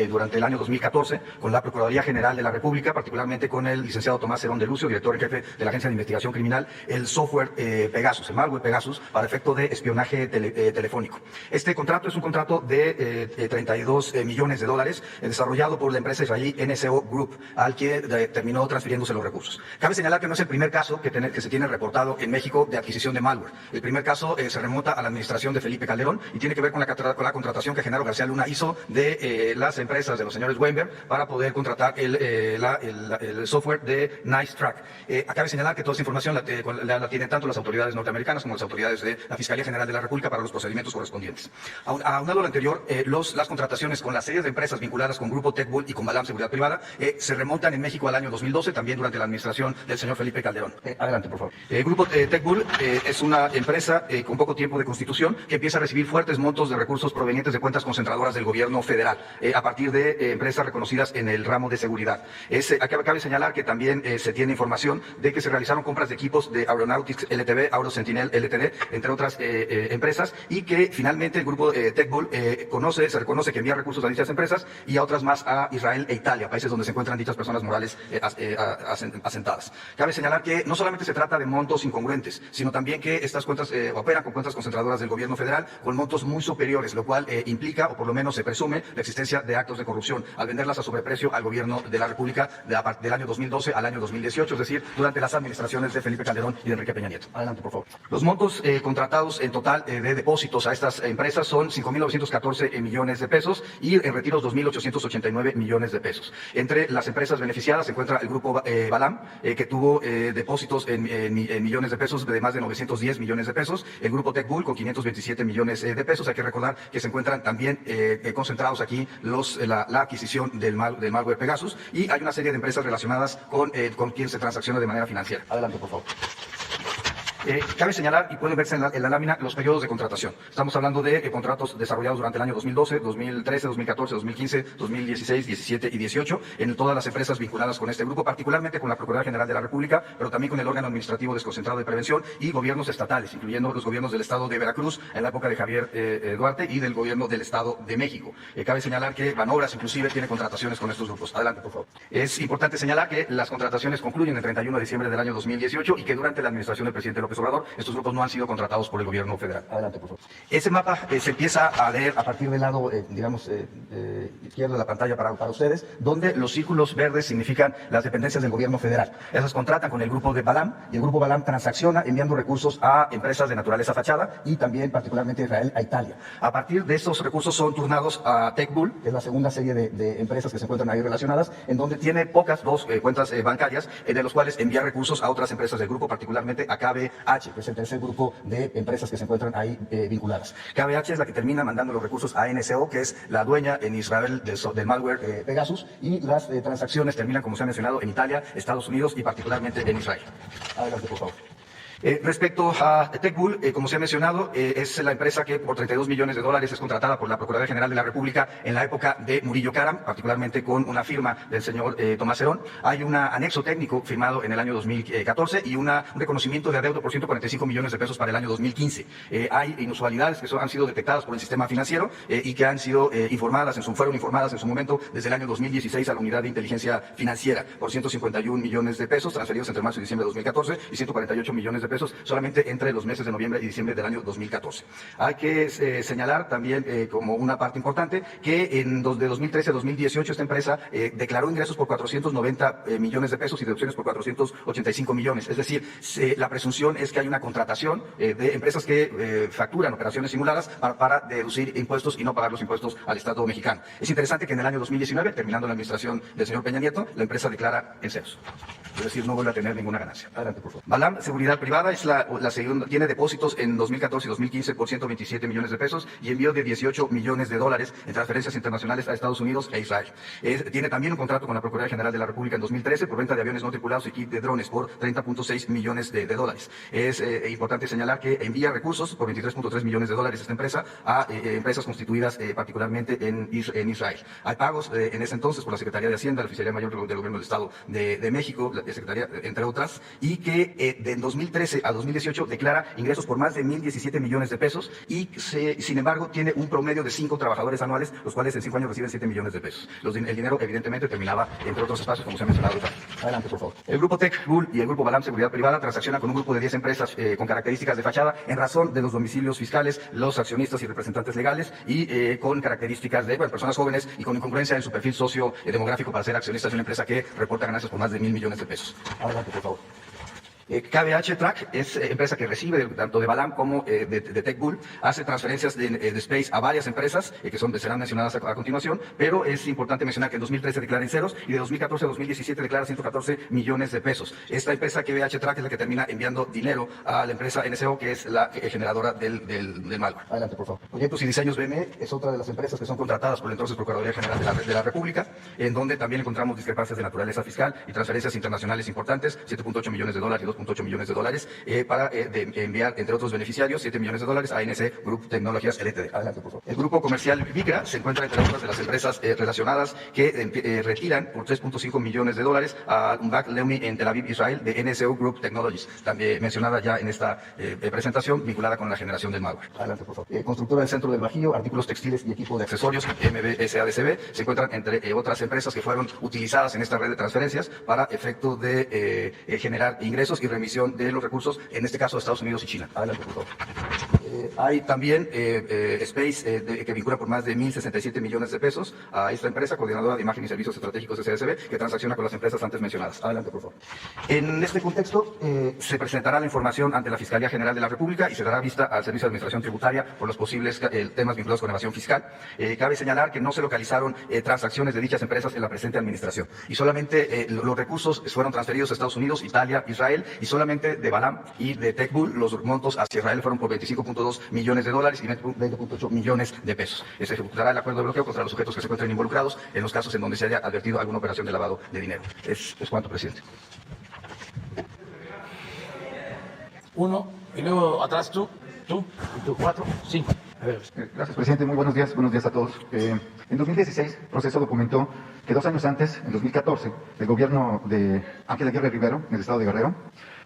durante el año 2014 con la Procuraduría General de la República, particularmente con el licenciado Tomás Herón de Lucio, director en jefe de la Agencia de Investigación Criminal, el software Pegasus, el malware Pegasus, para efecto de espionaje telefónico. Este contrato es un contrato de 32 millones de dólares desarrollado por la empresa israelí NSO Group, al que terminó transfiriéndose los recursos. Cabe señalar que no es el primer caso que se tiene reportado en México de adquisición de malware. El primer caso se remonta a la administración de Felipe Calderón y tiene que ver con la contratación que Genaro García Luna hizo de las empresas de los señores Weinberg para poder contratar el software de NiceTrack. Cabe señalar que toda esa información la tienen tanto las autoridades norteamericanas como las autoridades de la Fiscalía General de la República para los procedimientos correspondientes. Aunado a lo anterior, las contrataciones con las series de empresas vinculadas con Grupo TechBull y con Balam Seguridad Privada se remontan en México al año 2012, también durante la administración del señor Felipe Calderón. Adelante, por favor. Grupo TechBull es una empresa con poco tiempo de constitución que empieza a recibir fuertes montos de recursos provenientes de cuentas concentradoras del gobierno federal a partir de empresas reconocidas en el ramo de seguridad. Cabe señalar que también se tiene información de que se realizaron compras de equipos de Aeronautics LTD, Auro Sentinel LTD, entre otras empresas, y que finalmente el grupo TechBull se reconoce que envía recursos a dichas empresas y a otras más a Israel e Italia, países donde se encuentran dichas personas morales asentadas. Cabe señalar que no solamente se trata de montos incongruentes, sino también que estas cuentas operan con cuentas concentradoras del gobierno federal con montos muy superiores, lo cual implica, o por lo menos se presume, la existencia de actos de corrupción al venderlas a sobreprecio al gobierno de la República del año 2012 al año 2018, es decir, durante las administraciones de Felipe Calderón y de Enrique Peña Nieto. Adelante, por favor. Los montos contratados en total de depósitos a estas empresas son 5.914 millones de pesos y en retiros 2.889 millones de pesos. Entre las empresas beneficiadas se encuentra el grupo Balam, que tuvo depósitos en millones de pesos de más de 910 millones de pesos, el grupo TechBull con 527 millones de pesos. Hay que recordar que se encuentran también concentrados aquí la adquisición del malware Pegasus, y hay una serie de empresas relacionadas con quien se transacciona de manera financiera. Adelante, por favor. Cabe señalar, y pueden verse en la lámina, los periodos de contratación. Estamos hablando de contratos desarrollados durante el año 2012, 2013, 2014, 2015, 2016, 17 y 18, en todas las empresas vinculadas con este grupo, particularmente con la Procuraduría General de la República, pero también con el órgano administrativo desconcentrado de prevención y gobiernos estatales, incluyendo los gobiernos del estado de Veracruz en la época de Javier Duarte y del gobierno del estado de México. Cabe señalar que Banobras inclusive tiene contrataciones con estos grupos. Adelante, por favor. Es importante señalar que las contrataciones concluyen el 31 de diciembre del año 2018 y que durante la administración del presidente López Obrador estos grupos no han sido contratados por el gobierno federal. Adelante, por favor. Ese mapa se empieza a leer a partir del lado, izquierdo de la pantalla para ustedes, donde los círculos verdes significan las dependencias del gobierno federal. Esas contratan con el grupo de Balam y el grupo Balam transacciona enviando recursos a empresas de naturaleza fachada y también particularmente Israel a Italia. A partir de esos recursos son turnados a TechBull, que es la segunda serie de empresas que se encuentran ahí relacionadas, en donde tiene dos cuentas bancarias, de los cuales envía recursos a otras empresas del grupo, particularmente a KBH, que es el tercer grupo de empresas que se encuentran ahí vinculadas. KBH es la que termina mandando los recursos a NSO, que es la dueña en Israel del malware Pegasus, y las transacciones terminan, como se ha mencionado, en Italia, Estados Unidos y particularmente en Israel. Adelante, por favor. Respecto a TechBull, como se ha mencionado, es la empresa que por 32 millones de dólares es contratada por la Procuraduría General de la República en la época de Murillo Karam, particularmente con una firma del señor Tomás Herón. Hay un anexo técnico firmado en el año 2014 y un reconocimiento de adeudo por 145 millones de pesos para el año 2015. Hay inusualidades que han sido detectadas por el sistema financiero y que han sido fueron informadas en su momento desde el año 2016 a la Unidad de Inteligencia Financiera por 151 millones de pesos transferidos entre marzo y diciembre de 2014 y 148 millones de pesos solamente entre los meses de noviembre y diciembre del año 2014. Hay que señalar también como una parte importante que de 2013 a 2018 esta empresa declaró ingresos por 490 millones de pesos y deducciones por 485 millones. Es decir, la presunción es que hay una contratación de empresas que facturan operaciones simuladas para deducir impuestos y no pagar los impuestos al Estado mexicano. Es interesante que en el año 2019, terminando la administración del señor Peña Nieto, la empresa declara en ceros. Es decir, no vuelve a tener ninguna ganancia. Adelante, por favor. Balam Seguridad Privada es la segunda, tiene depósitos en 2014 y 2015 por 127 millones de pesos y envío de 18 millones de dólares en transferencias internacionales a Estados Unidos e Israel. Tiene también un contrato con la Procuraduría General de la República en 2013 por venta de aviones no tripulados y kit de drones por 30.6 millones de dólares. Es importante señalar que envía recursos por 23.3 millones de dólares esta empresa a empresas constituidas particularmente en Israel. Hay pagos en ese entonces por la Secretaría de Hacienda, la Oficialía Mayor del Gobierno del Estado de México, la Secretaría, entre otras, y que en 2013 2013 a 2018 declara ingresos por más de 1.017 millones de pesos y, sin embargo, tiene un promedio de 5 trabajadores anuales, los cuales en 5 años reciben 7 millones de pesos. El dinero, evidentemente, terminaba entre otros espacios, como se ha mencionado. Adelante, por favor. El grupo Tech Bull y el grupo Balam Seguridad Privada transaccionan con un grupo de 10 empresas con características de fachada en razón de los domicilios fiscales, los accionistas y representantes legales y con características de personas jóvenes y con incongruencia en su perfil socio-demográfico para ser accionistas de una empresa que reporta ganancias por más de 1.000 millones de pesos. Adelante, por favor. KBH Track es empresa que recibe tanto de Balam como de Tech Bull, hace transferencias de Space a varias empresas que serán mencionadas a continuación, pero es importante mencionar que en 2013 declara en ceros y de 2014 a 2017 declara 114 millones de pesos. Esta empresa KBH Track es la que termina enviando dinero a la empresa NSO, que es la generadora del malware. Adelante, por favor. Proyectos y Diseños BME es otra de las empresas que son contratadas por la entonces Procuraduría General de la República, en donde también encontramos discrepancias de naturaleza fiscal y transferencias internacionales importantes, $7.8 millones y $2.8 millones para enviar, entre otros beneficiarios, $7 millones a NC Group Tecnologías LTD. Adelante, por favor. El grupo comercial Vicra se encuentra entre otras de las empresas relacionadas que retiran por $3.5 millones a Umbak Leumi en Tel Aviv, Israel, de NSO Group Technologies, también mencionada ya en esta presentación, vinculada con la generación del malware. Adelante, por favor. Constructora del Centro del Bajío, artículos textiles y equipo de accesorios, MBSADCB, se encuentran entre otras empresas que fueron utilizadas en esta red de transferencias para efecto de generar ingresos y remisión de los recursos, en este caso de Estados Unidos y China. Adelante, por favor. Hay también Space, que vincula por más de 1.067 millones de pesos a esta empresa, coordinadora de imagen y servicios estratégicos SADCB, que transacciona con las empresas antes mencionadas. Adelante, por favor. En este contexto, se presentará la información ante la Fiscalía General de la República y se dará vista al Servicio de Administración Tributaria por los posibles temas vinculados con evasión fiscal. Cabe señalar que no se localizaron transacciones de dichas empresas en la presente administración y solamente los recursos fueron transferidos a Estados Unidos, Italia, Israel, y solamente de Balam y de Tech Bull los montos hacia Israel fueron por $25.2 millones y $20.8 millones de pesos. Se ejecutará el acuerdo de bloqueo contra los sujetos que se encuentren involucrados en los casos en donde se haya advertido alguna operación de lavado de dinero. Es cuanto, presidente. Uno, y luego atrás tú, y tú, 4, 5. A ver. Gracias, presidente. Muy buenos días a todos. En 2016, Proceso documentó que 2 años antes, en 2014, el gobierno de Ángel Aguirre Rivero, en el estado de Guerrero,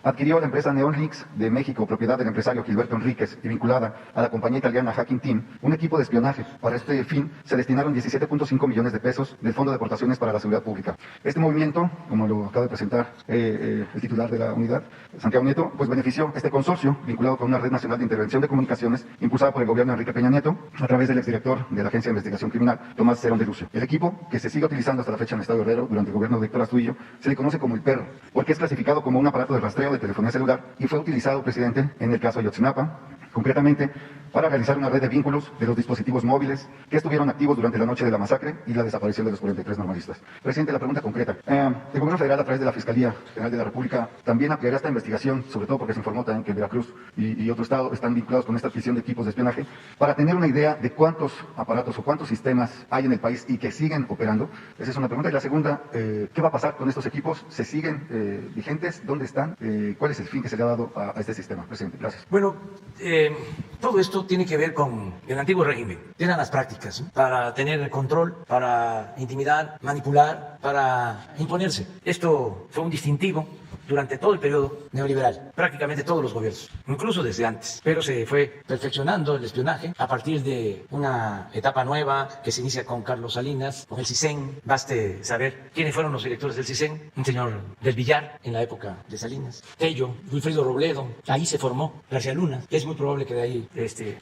adquirió la empresa Neonlix de México, propiedad del empresario Gilberto Enríquez y vinculada a la compañía italiana Hacking Team, un equipo de espionaje. Para este fin se destinaron 17.5 millones de pesos del Fondo de Aportaciones para la Seguridad Pública. Este movimiento, como lo acaba de presentar el titular de la unidad, Santiago Nieto, pues benefició este consorcio vinculado con una red nacional de intervención de comunicaciones impulsada por el gobierno de Enrique Peña Nieto a través del exdirector de la Agencia de Investigación Criminal, Tomás Cerón de Lucio. El equipo, que se sigue utilizando hasta la fecha en el estado de Guerrero durante el gobierno de Héctor Astudillo, se le conoce como el Perro, porque es clasificado como un aparato de rastreo de telefonía celular y fue utilizado, presidente, en el caso Ayotzinapa, concretamente para realizar una red de vínculos de los dispositivos móviles que estuvieron activos durante la noche de la masacre y la desaparición de los 43 normalistas. Presidente, la pregunta concreta. El gobierno federal, a través de la Fiscalía General de la República, también ampliará esta investigación, sobre todo porque se informó también que Veracruz y otro estado están vinculados con esta adquisición de equipos de espionaje, para tener una idea de cuántos aparatos o cuántos sistemas hay en el país y que siguen operando. Esa es una pregunta. Y la segunda, ¿qué va a pasar con estos equipos? ¿Se siguen vigentes? ¿Dónde están? ¿Cuál es el fin que se le ha dado a este sistema? Presidente, gracias. Bueno, todo esto tiene que ver con el antiguo régimen. Eran las prácticas, ¿no?, para tener control, para intimidar, manipular, para imponerse. Esto fue un distintivo durante todo el periodo neoliberal, prácticamente todos los gobiernos, incluso desde antes. Pero se fue perfeccionando el espionaje a partir de una etapa nueva que se inicia con Carlos Salinas, con el CISEN. Baste saber quiénes fueron los directores del CISEN: un señor del Villar en la época de Salinas, Tello, Wilfrido Robledo. Ahí se formó García Luna. Es muy probable que de ahí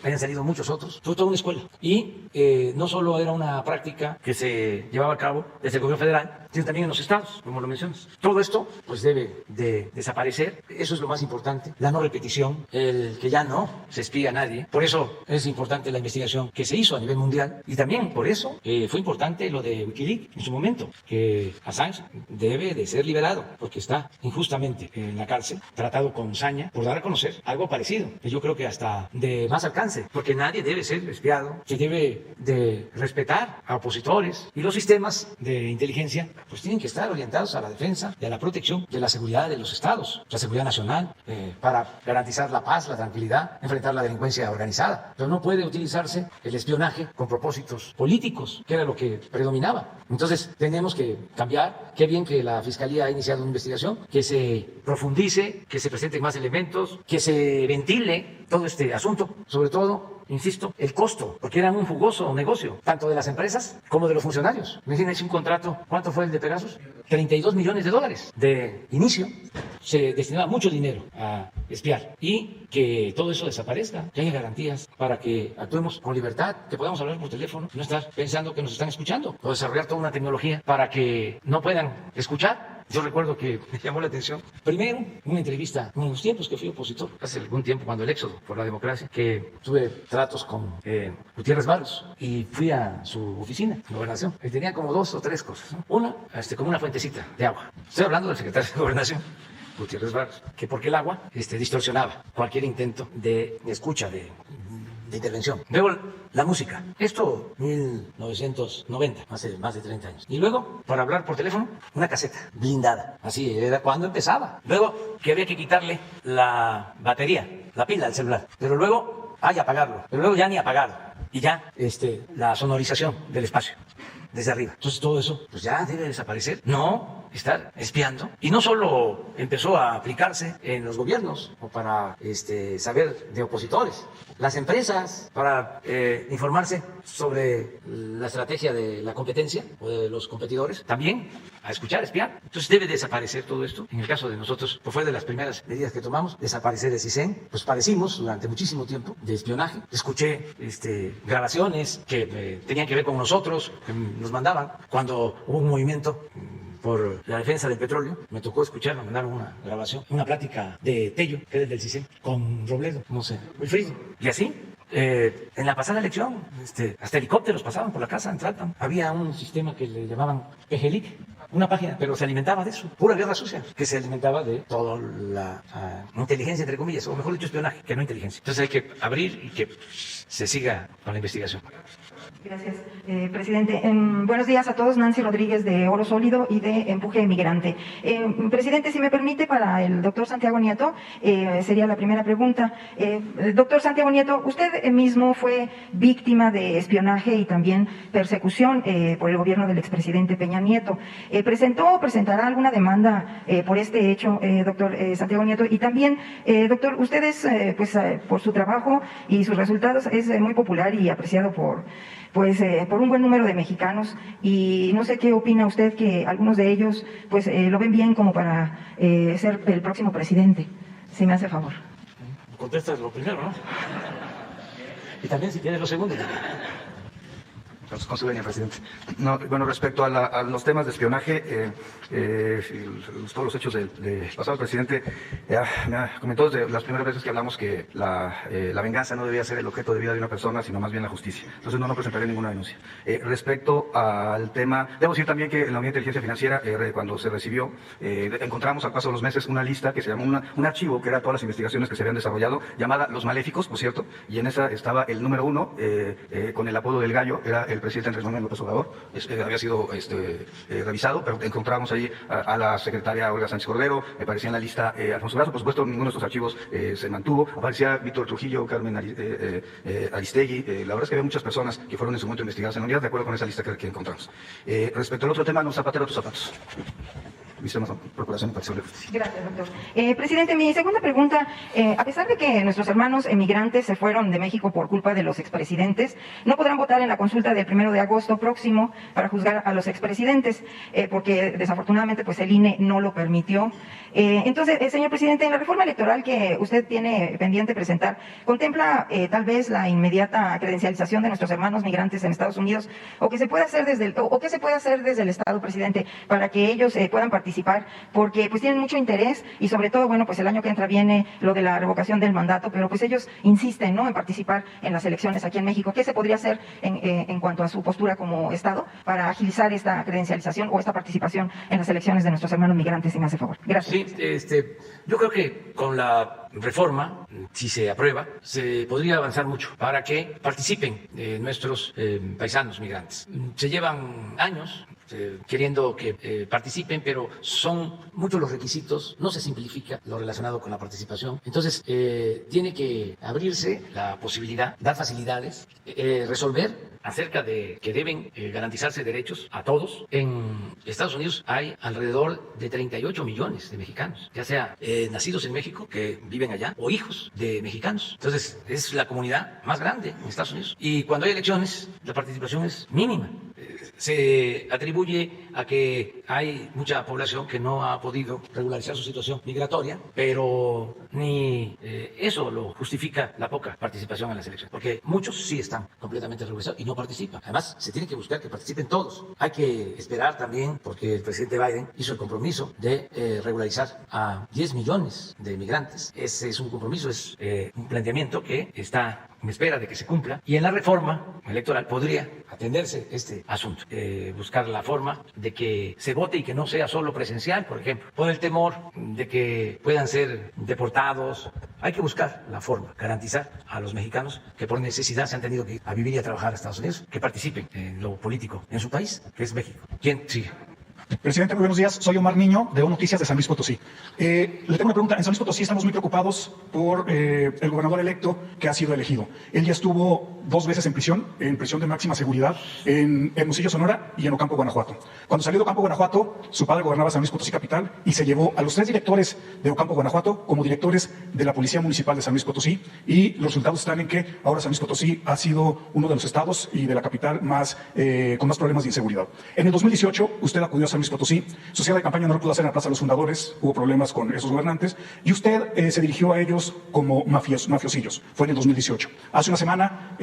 hayan salido muchos otros. Fue toda una escuela. Y no solo era una práctica que se llevaba a cabo desde el gobierno federal, sino también en los estados, como lo mencionas. Todo esto pues debe de desaparecer. Eso es lo más importante, la no repetición, el que ya no se espía a nadie. Por eso es importante la investigación que se hizo a nivel mundial, y también por eso fue importante lo de Wikileaks en su momento, que Assange debe de ser liberado porque está injustamente en la cárcel, tratado con saña por dar a conocer algo parecido, que yo creo que hasta de más alcance, porque nadie debe ser espiado, se debe de respetar a opositores, y los sistemas de inteligencia pues tienen que estar orientados a la defensa y a la protección de la seguridad de los estados, la seguridad nacional, para garantizar la paz, la tranquilidad, enfrentar la delincuencia organizada. Pero no puede utilizarse el espionaje con propósitos políticos, que era lo que predominaba. Entonces tenemos que cambiar. Qué bien que la Fiscalía ha iniciado una investigación, que se profundice, que se presenten más elementos, que se ventile todo este asunto, sobre todo, insisto, el costo, porque era un jugoso negocio, tanto de las empresas como de los funcionarios. Imagínense un contrato, ¿cuánto fue el de Pegasus? $32 millones de inicio. Se destinaba mucho dinero a espiar y que todo eso desaparezca, que haya garantías para que actuemos con libertad, que podamos hablar por teléfono, no estar pensando que nos están escuchando, o desarrollar toda una tecnología para que no puedan escuchar. Yo recuerdo que me llamó la atención, primero, una entrevista en los tiempos que fui opositor, hace algún tiempo, cuando el éxodo por la democracia, que tuve tratos con Gutiérrez Barros y fui a su oficina, en Gobernación, y tenía como 2 o 3 cosas, ¿no? Una, como una fuentecita de agua. Estoy hablando del secretario de Gobernación, Gutiérrez Barros, que porque el agua distorsionaba cualquier intento de escucha, de intervención. Luego la música. Esto 1990, hace más de 30 años. Y luego, para hablar por teléfono, una caseta blindada. Así era cuando empezaba. Luego, que había que quitarle la batería, la pila del celular. Pero luego, apagarlo. Pero luego ya ni apagarlo. Y ya, la sonorización del espacio, desde arriba. Entonces todo eso, pues ya debe desaparecer. No estar espiando. Y no solo empezó a aplicarse en los gobiernos o para saber de opositores, las empresas para informarse sobre la estrategia de la competencia o de los competidores, también a escuchar, espiar. Entonces debe desaparecer todo esto. En el caso de nosotros, pues fue de las primeras medidas que tomamos, desaparecer el CISEN. Pues padecimos durante muchísimo tiempo de espionaje. Escuché grabaciones que tenían que ver con nosotros, que nos mandaban cuando hubo un movimiento por la defensa del petróleo. Me tocó escuchar, me mandaron una grabación, una plática de Tello, que es el del CISEN, con Robledo, no sé, Wilfrido. Y así, en la pasada elección, hasta helicópteros pasaban por la casa, entraban. Había un sistema que le llamaban Pejelic, una página, pero se alimentaba de eso, pura guerra sucia, que se alimentaba de toda la inteligencia, entre comillas, o mejor dicho, espionaje, que no inteligencia. Entonces hay que abrir y que se siga con la investigación. Gracias, presidente. Buenos días a todos. Nancy Rodríguez, de Oro Sólido y de Empuje Migrante. Presidente, si me permite, para el doctor Santiago Nieto, sería la primera pregunta. Doctor Santiago Nieto, usted mismo fue víctima de espionaje y también persecución por el gobierno del expresidente Peña Nieto. ¿Presentó o presentará alguna demanda por este hecho, doctor Santiago Nieto? Y también, doctor, ustedes, por su trabajo y sus resultados, es muy popular y apreciado por un buen número de mexicanos, y no sé qué opina usted, que algunos de ellos lo ven bien como para ser el próximo presidente. Si me hace favor. Contestas lo primero, ¿no? Y también si tienes lo segundo. Con su venia, presidente. No, bueno, respecto a los temas de espionaje, todos los hechos del pasado presidente, me comentó desde las primeras veces que hablamos que la venganza no debía ser el objeto de vida de una persona, sino más bien la justicia. Entonces no presentaré ninguna denuncia. Respecto al tema, debo decir también que en la Unidad de Inteligencia Financiera, cuando se recibió, encontramos al paso de los meses una lista que se llamó un archivo, que era todas las investigaciones que se habían desarrollado, llamada Los Maléficos, por cierto, y en esa estaba el número 1, con el apodo del Gallo, era el presidente Andrés Manuel López Obrador. Había sido revisado, pero encontramos ahí a la secretaria Olga Sánchez Cordero, aparecía en la lista Alfonso Brazo. Por supuesto, ninguno de estos archivos se mantuvo. Aparecía Víctor Trujillo, Carmen Aristegui. La verdad es que había muchas personas que fueron en su momento investigadas en la unidad, de acuerdo con esa lista que encontramos. Respecto al otro tema, no zapatero a tus zapatos. Procuración y Partición de Justicia. Gracias, doctor. Presidente, mi segunda pregunta, a pesar de que nuestros hermanos emigrantes se fueron de México por culpa de los expresidentes, no podrán votar en la consulta del 1 de agosto próximo para juzgar a los expresidentes, porque desafortunadamente el INE no lo permitió. Entonces, señor presidente, en la reforma electoral que usted tiene pendiente presentar, ¿contempla tal vez la inmediata credencialización de nuestros hermanos migrantes en Estados Unidos? ¿O qué se puede hacer desde el Estado, presidente, para que ellos puedan participar? Porque tienen mucho interés y sobre todo, el año que entra viene lo de la revocación del mandato, pero ellos insisten, ¿no?, en participar en las elecciones aquí en México. ¿Qué se podría hacer en cuanto a su postura como Estado para agilizar esta credencialización o esta participación en las elecciones de nuestros hermanos migrantes, si me hace favor? Gracias. Sí, yo creo que con la reforma, si se aprueba, se podría avanzar mucho para que participen nuestros paisanos migrantes. Se llevan años queriendo que participen, pero son muchos los requisitos, no se simplifica lo relacionado con la participación. Entonces, tiene que abrirse la posibilidad, dar facilidades, resolver acerca de que deben garantizarse derechos a todos. En Estados Unidos hay alrededor de 38 millones de mexicanos, ya sea nacidos en México, que viven allá, o hijos de mexicanos. Entonces, es la comunidad más grande en Estados Unidos. Y cuando hay elecciones, la participación es mínima. Se atribuye a que hay mucha población que no ha podido regularizar su situación migratoria, pero ni eso lo justifica la poca participación en las elecciones, porque muchos sí están completamente regularizados y no participan. Además, se tiene que buscar que participen todos. Hay que esperar también, porque el presidente Biden hizo el compromiso de regularizar a 10 millones de migrantes. Ese es un compromiso, es un planteamiento que está en espera de que se cumpla, y en la reforma electoral podría atenderse este asunto, buscar la forma de que se vote y que no sea solo presencial, por ejemplo, por el temor de que puedan ser deportados. Hay que buscar la forma, garantizar a los mexicanos que por necesidad se han tenido que ir a vivir y a trabajar a Estados Unidos, que participen en lo político en su país, que es México. ¿Quién sigue? Presidente, muy buenos días. Soy Omar Niño, de O Noticias de San Luis Potosí. Le tengo una pregunta. En San Luis Potosí estamos muy preocupados por el gobernador electo que ha sido elegido. Él ya estuvo 2 veces en prisión de máxima seguridad, en Hermosillo, Sonora, y en Ocampo, Guanajuato. Cuando salió de Ocampo, Guanajuato, su padre gobernaba San Luis Potosí capital y se llevó a los 3 directores de Ocampo, Guanajuato como directores de la Policía Municipal de San Luis Potosí, y los resultados están en que ahora San Luis Potosí ha sido uno de los estados y de la capital con más problemas de inseguridad. En el 2018, usted acudió a San Luis Potosí. Su cierre de campaña no lo pudo hacer en la Plaza de los Fundadores, hubo problemas con esos gobernantes, y usted se dirigió a ellos como mafiosillos. Fue en el 2018. Hace una semana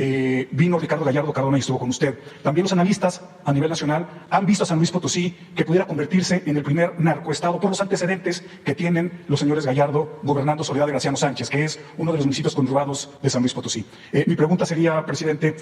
vino Ricardo Gallardo Cardona y estuvo con usted. También los analistas a nivel nacional han visto a San Luis Potosí que pudiera convertirse en el primer narcoestado por los antecedentes que tienen los señores Gallardo gobernando Soledad de Graciano Sánchez, que es uno de los municipios conurbados de San Luis Potosí. Mi pregunta sería, presidente,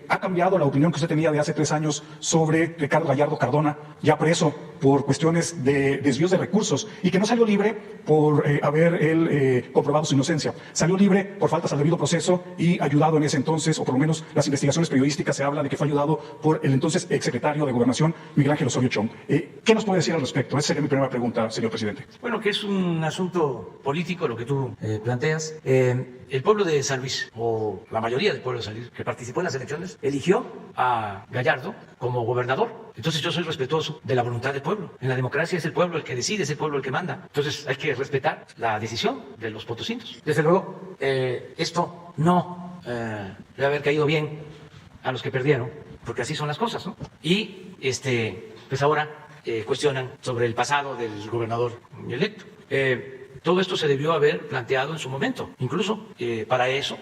¿ha cambiado la opinión que usted tenía de hace 3 años sobre Ricardo Gallardo Cardona, ya preso por cuestiones de desvíos de recursos, y que no salió libre por haber él comprobado su inocencia? Salió libre por faltas al debido proceso y ayudado en ese entonces, o por lo menos las investigaciones periodísticas se habla de que fue ayudado por el entonces exsecretario de Gobernación, Miguel Ángel Osorio Chong. ¿Qué nos puede decir al respecto? Esa sería mi primera pregunta, señor presidente. Bueno, que es un asunto político lo que tú planteas. El pueblo de San Luis, o la mayoría del pueblo de San Luis que participó en las elecciones, eligió a Gallardo como gobernador. Entonces yo soy respetuoso de la voluntad del pueblo. En la democracia es el pueblo el que decide, es el pueblo el que manda. Entonces hay que respetar la decisión de los potosinos. Desde luego, esto no debe haber caído bien a los que perdieron, porque así son las cosas, ¿no? Y pues ahora cuestionan sobre el pasado del gobernador electo. Todo esto se debió haber planteado en su momento. Incluso para eso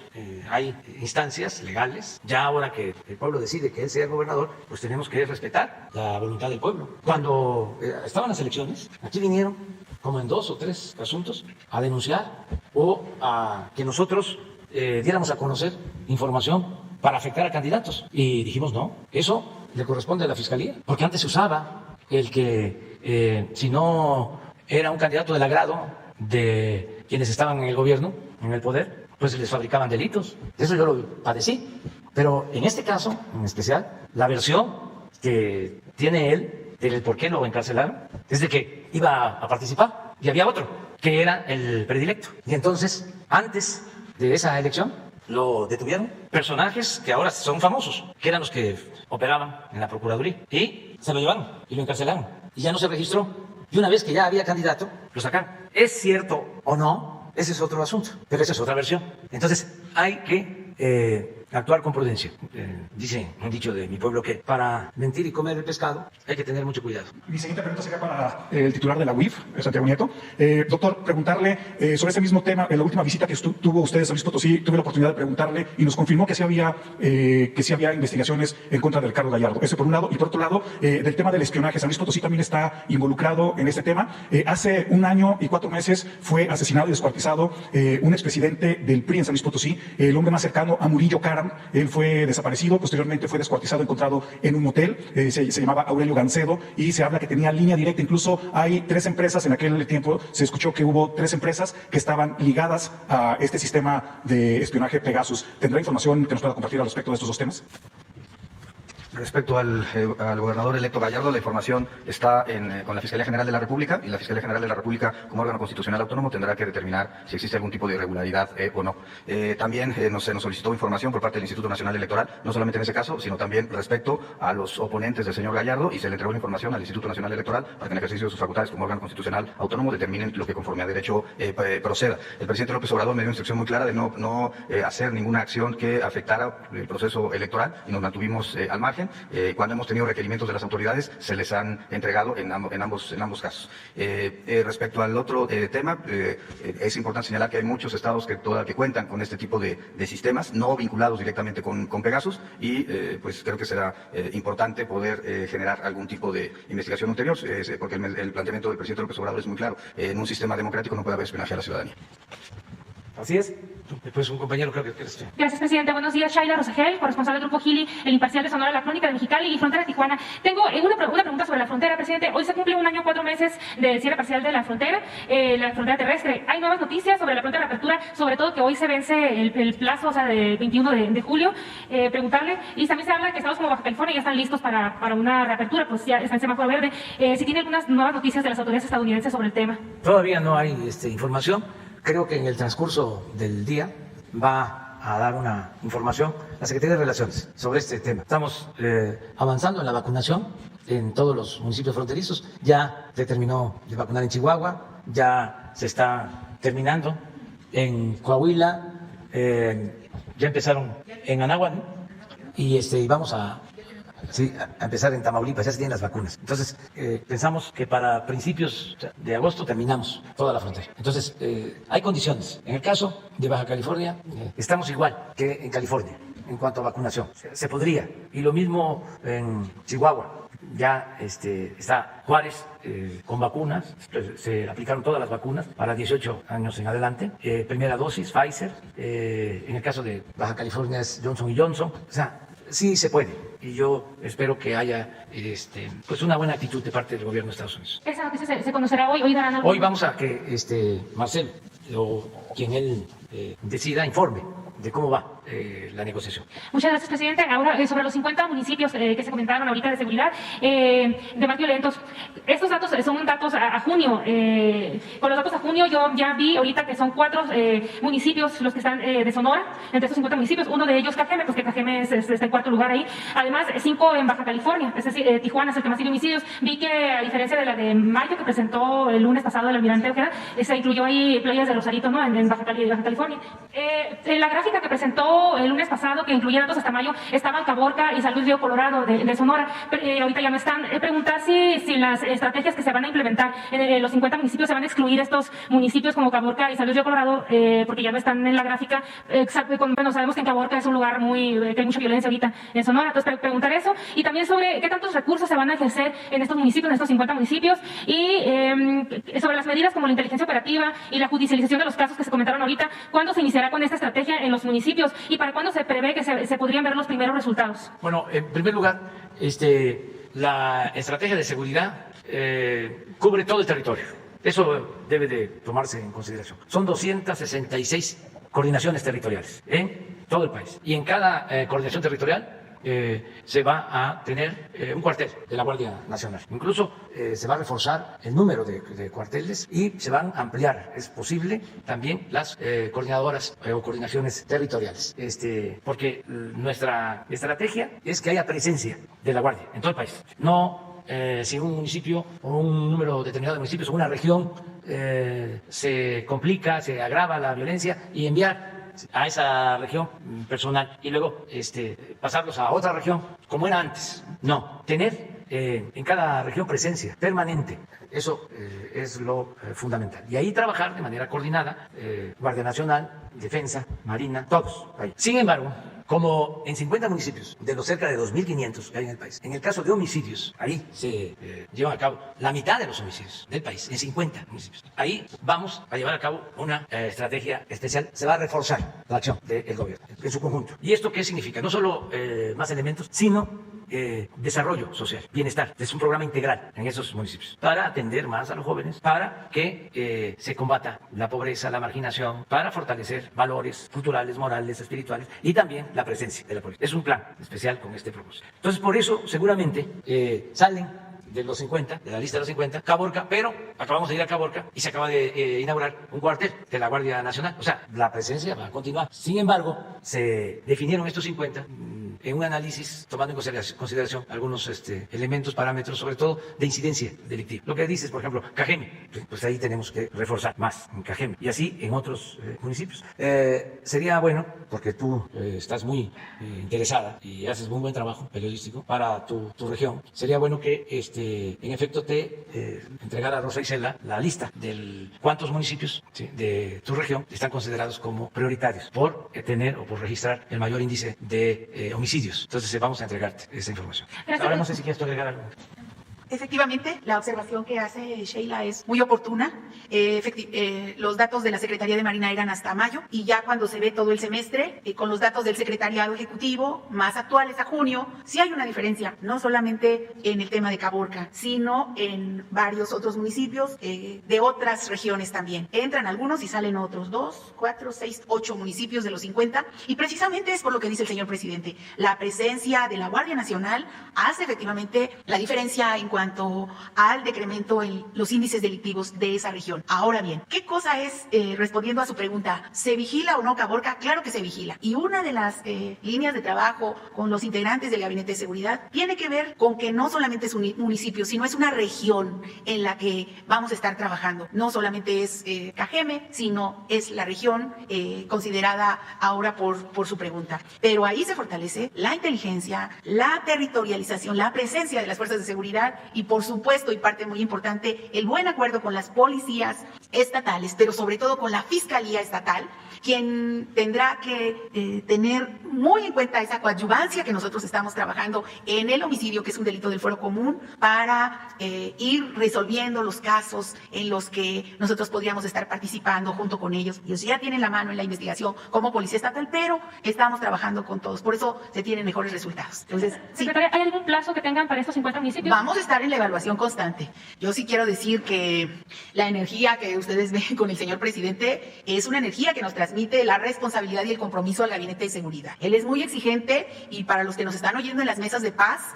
hay instancias legales. Ya ahora que el pueblo decide que él sea gobernador, pues tenemos que respetar la voluntad del pueblo. Cuando estaban las elecciones, aquí vinieron como en 2 o 3 asuntos a denunciar o a que nosotros diéramos a conocer información para afectar a candidatos. Y dijimos, no, eso le corresponde a la Fiscalía. Porque antes se usaba el que si no era un candidato del agrado de quienes estaban en el gobierno, en el poder, pues les fabricaban delitos. Eso yo lo padecí. Pero en este caso, en especial, la versión que tiene él del por qué lo encarcelaron es de que iba a participar y había otro que era el predilecto. Y entonces, antes de esa elección, lo detuvieron personajes que ahora son famosos, que eran los que operaban en la Procuraduría, y se lo llevaron y lo encarcelaron. Y ya no se registró. Y una vez que ya había candidato, lo sacaron. ¿Es cierto o no? Ese es otro asunto, pero esa es otra versión. Entonces, hay que actuar con prudencia. Dice un dicho de mi pueblo que para mentir y comer el pescado hay que tener mucho cuidado. Mi siguiente pregunta sería para el titular de la UIF, Santiago Nieto. Doctor, preguntarle sobre este mismo tema. En la última visita que tuvo usted a San Luis Potosí, tuve la oportunidad de preguntarle y nos confirmó que sí había investigaciones en contra de Ricardo Gallardo. Eso por un lado. Y por otro lado, del tema del espionaje. San Luis Potosí también está involucrado en este tema. Hace 1 año y 4 meses fue asesinado y descuartizado un expresidente del PRI en San Luis Potosí, el hombre más cercano a Murillo Karam. Él fue desaparecido, posteriormente fue descuartizado, encontrado en un hotel, se llamaba Aurelio Gancedo, y se habla que tenía línea directa. Incluso hay 3 empresas, en aquel tiempo se escuchó que hubo 3 empresas que estaban ligadas a este sistema de espionaje Pegasus. ¿Tendrá información que nos pueda compartir al respecto de estos 2 temas? Respecto al gobernador electo Gallardo, la información está con la Fiscalía General de la República, y la Fiscalía General de la República, como órgano constitucional autónomo, tendrá que determinar si existe algún tipo de irregularidad o no. También se nos solicitó información por parte del Instituto Nacional Electoral, no solamente en ese caso, sino también respecto a los oponentes del señor Gallardo, y se le entregó la información al Instituto Nacional Electoral para que en ejercicio de sus facultades como órgano constitucional autónomo determinen lo que conforme a derecho proceda. El presidente López Obrador me dio instrucción muy clara de no hacer ninguna acción que afectara el proceso electoral, y nos mantuvimos al margen. Cuando hemos tenido requerimientos de las autoridades, se les han entregado en ambos casos. Respecto al otro tema, es importante señalar que hay muchos estados que cuentan con este tipo de sistemas, no vinculados directamente con Pegasus, y pues creo que será importante poder generar algún tipo de investigación ulterior, porque el planteamiento del presidente López Obrador es muy claro. En un sistema democrático no puede haber espionaje a la ciudadanía. Así es. Después un compañero creo que quieres. Gracias, presidente. Buenos días, Shaila Rosagel, corresponsal del Grupo Gili, El Imparcial de Sonora, La Crónica de Mexicali y Frontera de Tijuana. Tengo una pregunta sobre la frontera, presidente. Hoy se cumple 1 año 4 meses del cierre parcial de la frontera terrestre. Hay nuevas noticias sobre la pronta reapertura, sobre todo que hoy se vence el plazo, o sea, del 21 de julio. Preguntarle, y también se habla que estados como Baja California ya están listos para una reapertura, pues ya está en semáforo verde. Si tiene algunas nuevas noticias de las autoridades estadounidenses sobre el tema. Todavía no hay información. Creo que en el transcurso del día va a dar una información la Secretaría de Relaciones sobre este tema. Estamos avanzando en la vacunación en todos los municipios fronterizos. Ya se terminó de vacunar en Chihuahua, ya se está terminando en Coahuila, ya empezaron en Anáhuac, y vamos a empezar en Tamaulipas, ya se tienen las vacunas. Entonces, pensamos que para principios de agosto terminamos toda la frontera. Entonces, hay condiciones. En el caso de Baja California, estamos igual que en California en cuanto a vacunación. Se podría. Y lo mismo en Chihuahua. Ya está Juárez con vacunas, se aplicaron todas las vacunas para 18 años en adelante. Primera dosis, Pfizer. En el caso de Baja California es Johnson & Johnson. O sea, sí se puede, y yo espero que haya pues una buena actitud de parte del gobierno de Estados Unidos. ¿Esa noticia se conocerá hoy? Hoy vamos a que Marcelo, o quien él decida, informe de cómo va la negociación. Muchas gracias, presidente. Ahora, sobre los 50 municipios que se comentaron ahorita de seguridad, de más violentos, estos datos son datos a junio. Con los datos a junio yo ya vi ahorita que son 4 municipios los que están de Sonora, entre estos 50 municipios, uno de ellos Cajeme, pues que Cajeme está en 4º lugar ahí. Además, 5 en Baja California, es decir, Tijuana es el que más tiene homicidios. Vi que, a diferencia de la de mayo que presentó el lunes pasado el almirante Ojeda, se incluyó ahí playas de Rosarito, ¿no? En Baja California. En la gráfica que presentó el lunes pasado, que incluía datos hasta mayo, estaban Caborca y San Luis Río Colorado de Sonora. Ahorita ya no están. Preguntar si las estrategias que se van a implementar en los 50 municipios se van a excluir estos municipios como Caborca y San Luis Río Colorado, porque ya no están en la gráfica. Bueno, sabemos que en Caborca es un lugar que hay mucha violencia ahorita en Sonora. Entonces, preguntar eso. Y también sobre qué tantos recursos se van a ejercer en estos municipios, en estos 50 municipios. Y sobre las medidas como la inteligencia operativa y la judicialización de los casos que se comentaron ahorita. ¿Cuándo se iniciará con esta estrategia en los municipios? ¿Y para cuándo se prevé que se podrían ver los primeros resultados? Bueno, en primer lugar, la estrategia de seguridad cubre todo el territorio. Eso debe de tomarse en consideración. Son 266 coordinaciones territoriales en todo el país. Y en cada coordinación territorial se va a tener un cuartel de la Guardia Nacional. Incluso se va a reforzar el número de cuarteles y se van a ampliar, es posible, también las coordinadoras o coordinaciones territoriales. Porque nuestra estrategia es que haya presencia de la Guardia en todo el país. No si un municipio o un número determinado de municipios o una región se complica, se agrava la violencia, y enviar a esa región personal y luego pasarlos a otra región como era antes. No, tener en cada región presencia permanente. Eso es lo fundamental. Y ahí trabajar de manera coordinada, Guardia Nacional, Defensa, Marina, todos ahí. Sin embargo, como en 50 municipios de los cerca de 2.500 que hay en el país, en el caso de homicidios, ahí se llevan a cabo la mitad de los homicidios del país, en 50 municipios. Ahí vamos a llevar a cabo una estrategia especial. Se va a reforzar la acción del gobierno en su conjunto. ¿Y esto qué significa? No solo más elementos, sino desarrollo social, bienestar. Es un programa integral en esos municipios para atender más a los jóvenes, para que se combata la pobreza, la marginación, para fortalecer valores culturales, morales, espirituales y también la presencia de la policía. Es un plan especial con este propósito. Entonces, por eso seguramente salen de los 50, de la lista de los 50, Caborca, pero acabamos de ir a Caborca y se acaba de inaugurar un cuartel de la Guardia Nacional. O sea, la presencia va a continuar. Sin embargo, se definieron estos 50 en un análisis tomando en consideración algunos elementos, parámetros, sobre todo de incidencia delictiva. Lo que dices, por ejemplo, Cajeme, pues ahí tenemos que reforzar más en Cajeme y así en otros municipios. Sería bueno, porque tú estás muy interesada y haces muy buen trabajo periodístico para tu región, sería bueno que en efecto te entregara a Rosa Isela la lista de cuántos municipios de tu región están considerados como prioritarios por tener o por registrar el mayor índice de homicidios. Entonces vamos a entregarte esa información. Ahora no sé si quieres agregar algo. Efectivamente, la observación que hace Sheila es muy oportuna. Los datos de la Secretaría de Marina eran hasta mayo y ya cuando se ve todo el semestre, con los datos del Secretariado Ejecutivo más actuales a junio, sí hay una diferencia, no solamente en el tema de Caborca, sino en varios otros municipios de otras regiones también. Entran algunos y salen otros, 2, 4, 6, 8 municipios de los 50 y precisamente es por lo que dice el señor presidente. La presencia de la Guardia Nacional hace efectivamente la diferencia en cuanto al decremento en los índices delictivos de esa región. Ahora bien, ¿qué cosa es, respondiendo a su pregunta, ¿se vigila o no Caborca? Claro que se vigila. Y una de las líneas de trabajo con los integrantes del Gabinete de Seguridad tiene que ver con que no solamente es un municipio, sino es una región en la que vamos a estar trabajando. No solamente es Cajeme, sino es la región considerada ahora por su pregunta. Pero ahí se fortalece la inteligencia, la territorialización, la presencia de las fuerzas de seguridad y por supuesto, y parte muy importante, el buen acuerdo con las policías estatales, pero sobre todo con la Fiscalía Estatal, quien tendrá que tener muy en cuenta esa coadyuvancia que nosotros estamos trabajando en el homicidio, que es un delito del fuero común, para ir resolviendo los casos en los que nosotros podríamos estar participando junto con ellos. Ellos ya tienen la mano en la investigación como Policía Estatal, pero estamos trabajando con todos, por eso se tienen mejores resultados. Entonces, sí. Secretaria, ¿hay algún plazo que tengan para estos 50 municipios? Vamos a estar en la evaluación constante. Yo sí quiero decir que la energía que ustedes ven con el señor presidente es una energía que nos transmite la responsabilidad y el compromiso al Gabinete de Seguridad. Él es muy exigente y para los que nos están oyendo en las mesas de paz,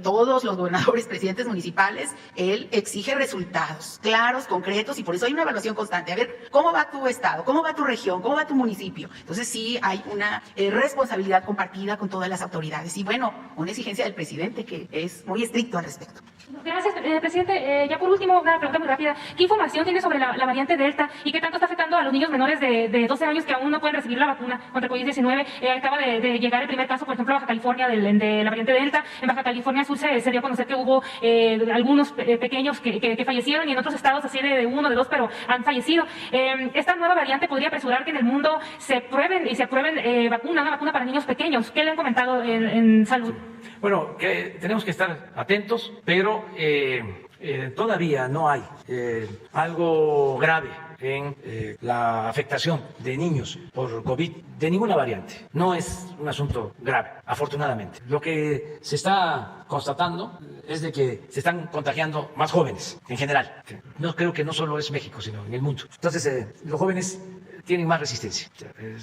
todos los gobernadores, presidentes municipales, él exige resultados claros, concretos y por eso hay una evaluación constante. A ver, ¿cómo va tu estado? ¿Cómo va tu región? ¿Cómo va tu municipio? Entonces sí hay una responsabilidad compartida con todas las autoridades y bueno, una exigencia del presidente que es muy estricto al respecto. Gracias, presidente. Ya por último, una pregunta muy rápida. ¿Qué información tiene sobre la variante Delta y qué tanto está afectando a los niños menores de 12 años que aún no pueden recibir la vacuna contra COVID-19? Acaba de llegar el primer caso, por ejemplo, a Baja California de la variante Delta. En Baja California Sur se dio a conocer que hubo algunos pequeños que fallecieron y en otros estados así de 1, de 2, pero han fallecido. Esta nueva variante podría apresurar que en el mundo se aprueben una vacuna para niños pequeños. ¿Qué le han comentado en salud? Bueno, que tenemos que estar atentos, pero todavía no hay algo grave en la afectación de niños por COVID de ninguna variante. No es un asunto grave, afortunadamente. Lo que se está constatando es de que se están contagiando más jóvenes en general. No creo que no solo es México, sino en el mundo. Entonces, los jóvenes tienen más resistencia.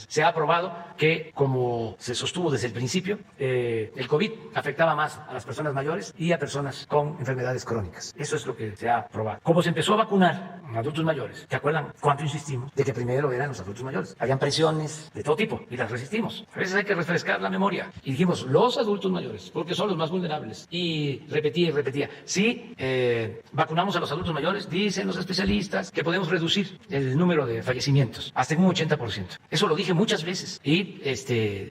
Se ha probado que, como se sostuvo desde el principio, el COVID afectaba más a las personas mayores y a personas con enfermedades crónicas. Eso es lo que se ha probado. Como se empezó a vacunar a adultos mayores, ¿te acuerdan cuánto insistimos de que primero eran los adultos mayores? Habían presiones de todo tipo y las resistimos. A veces hay que refrescar la memoria. Y dijimos, los adultos mayores, porque son los más vulnerables. Y repetía y repetía. Si vacunamos a los adultos mayores, dicen los especialistas que podemos reducir el número de fallecimientos hasta en un 80%. Eso lo dije muchas veces y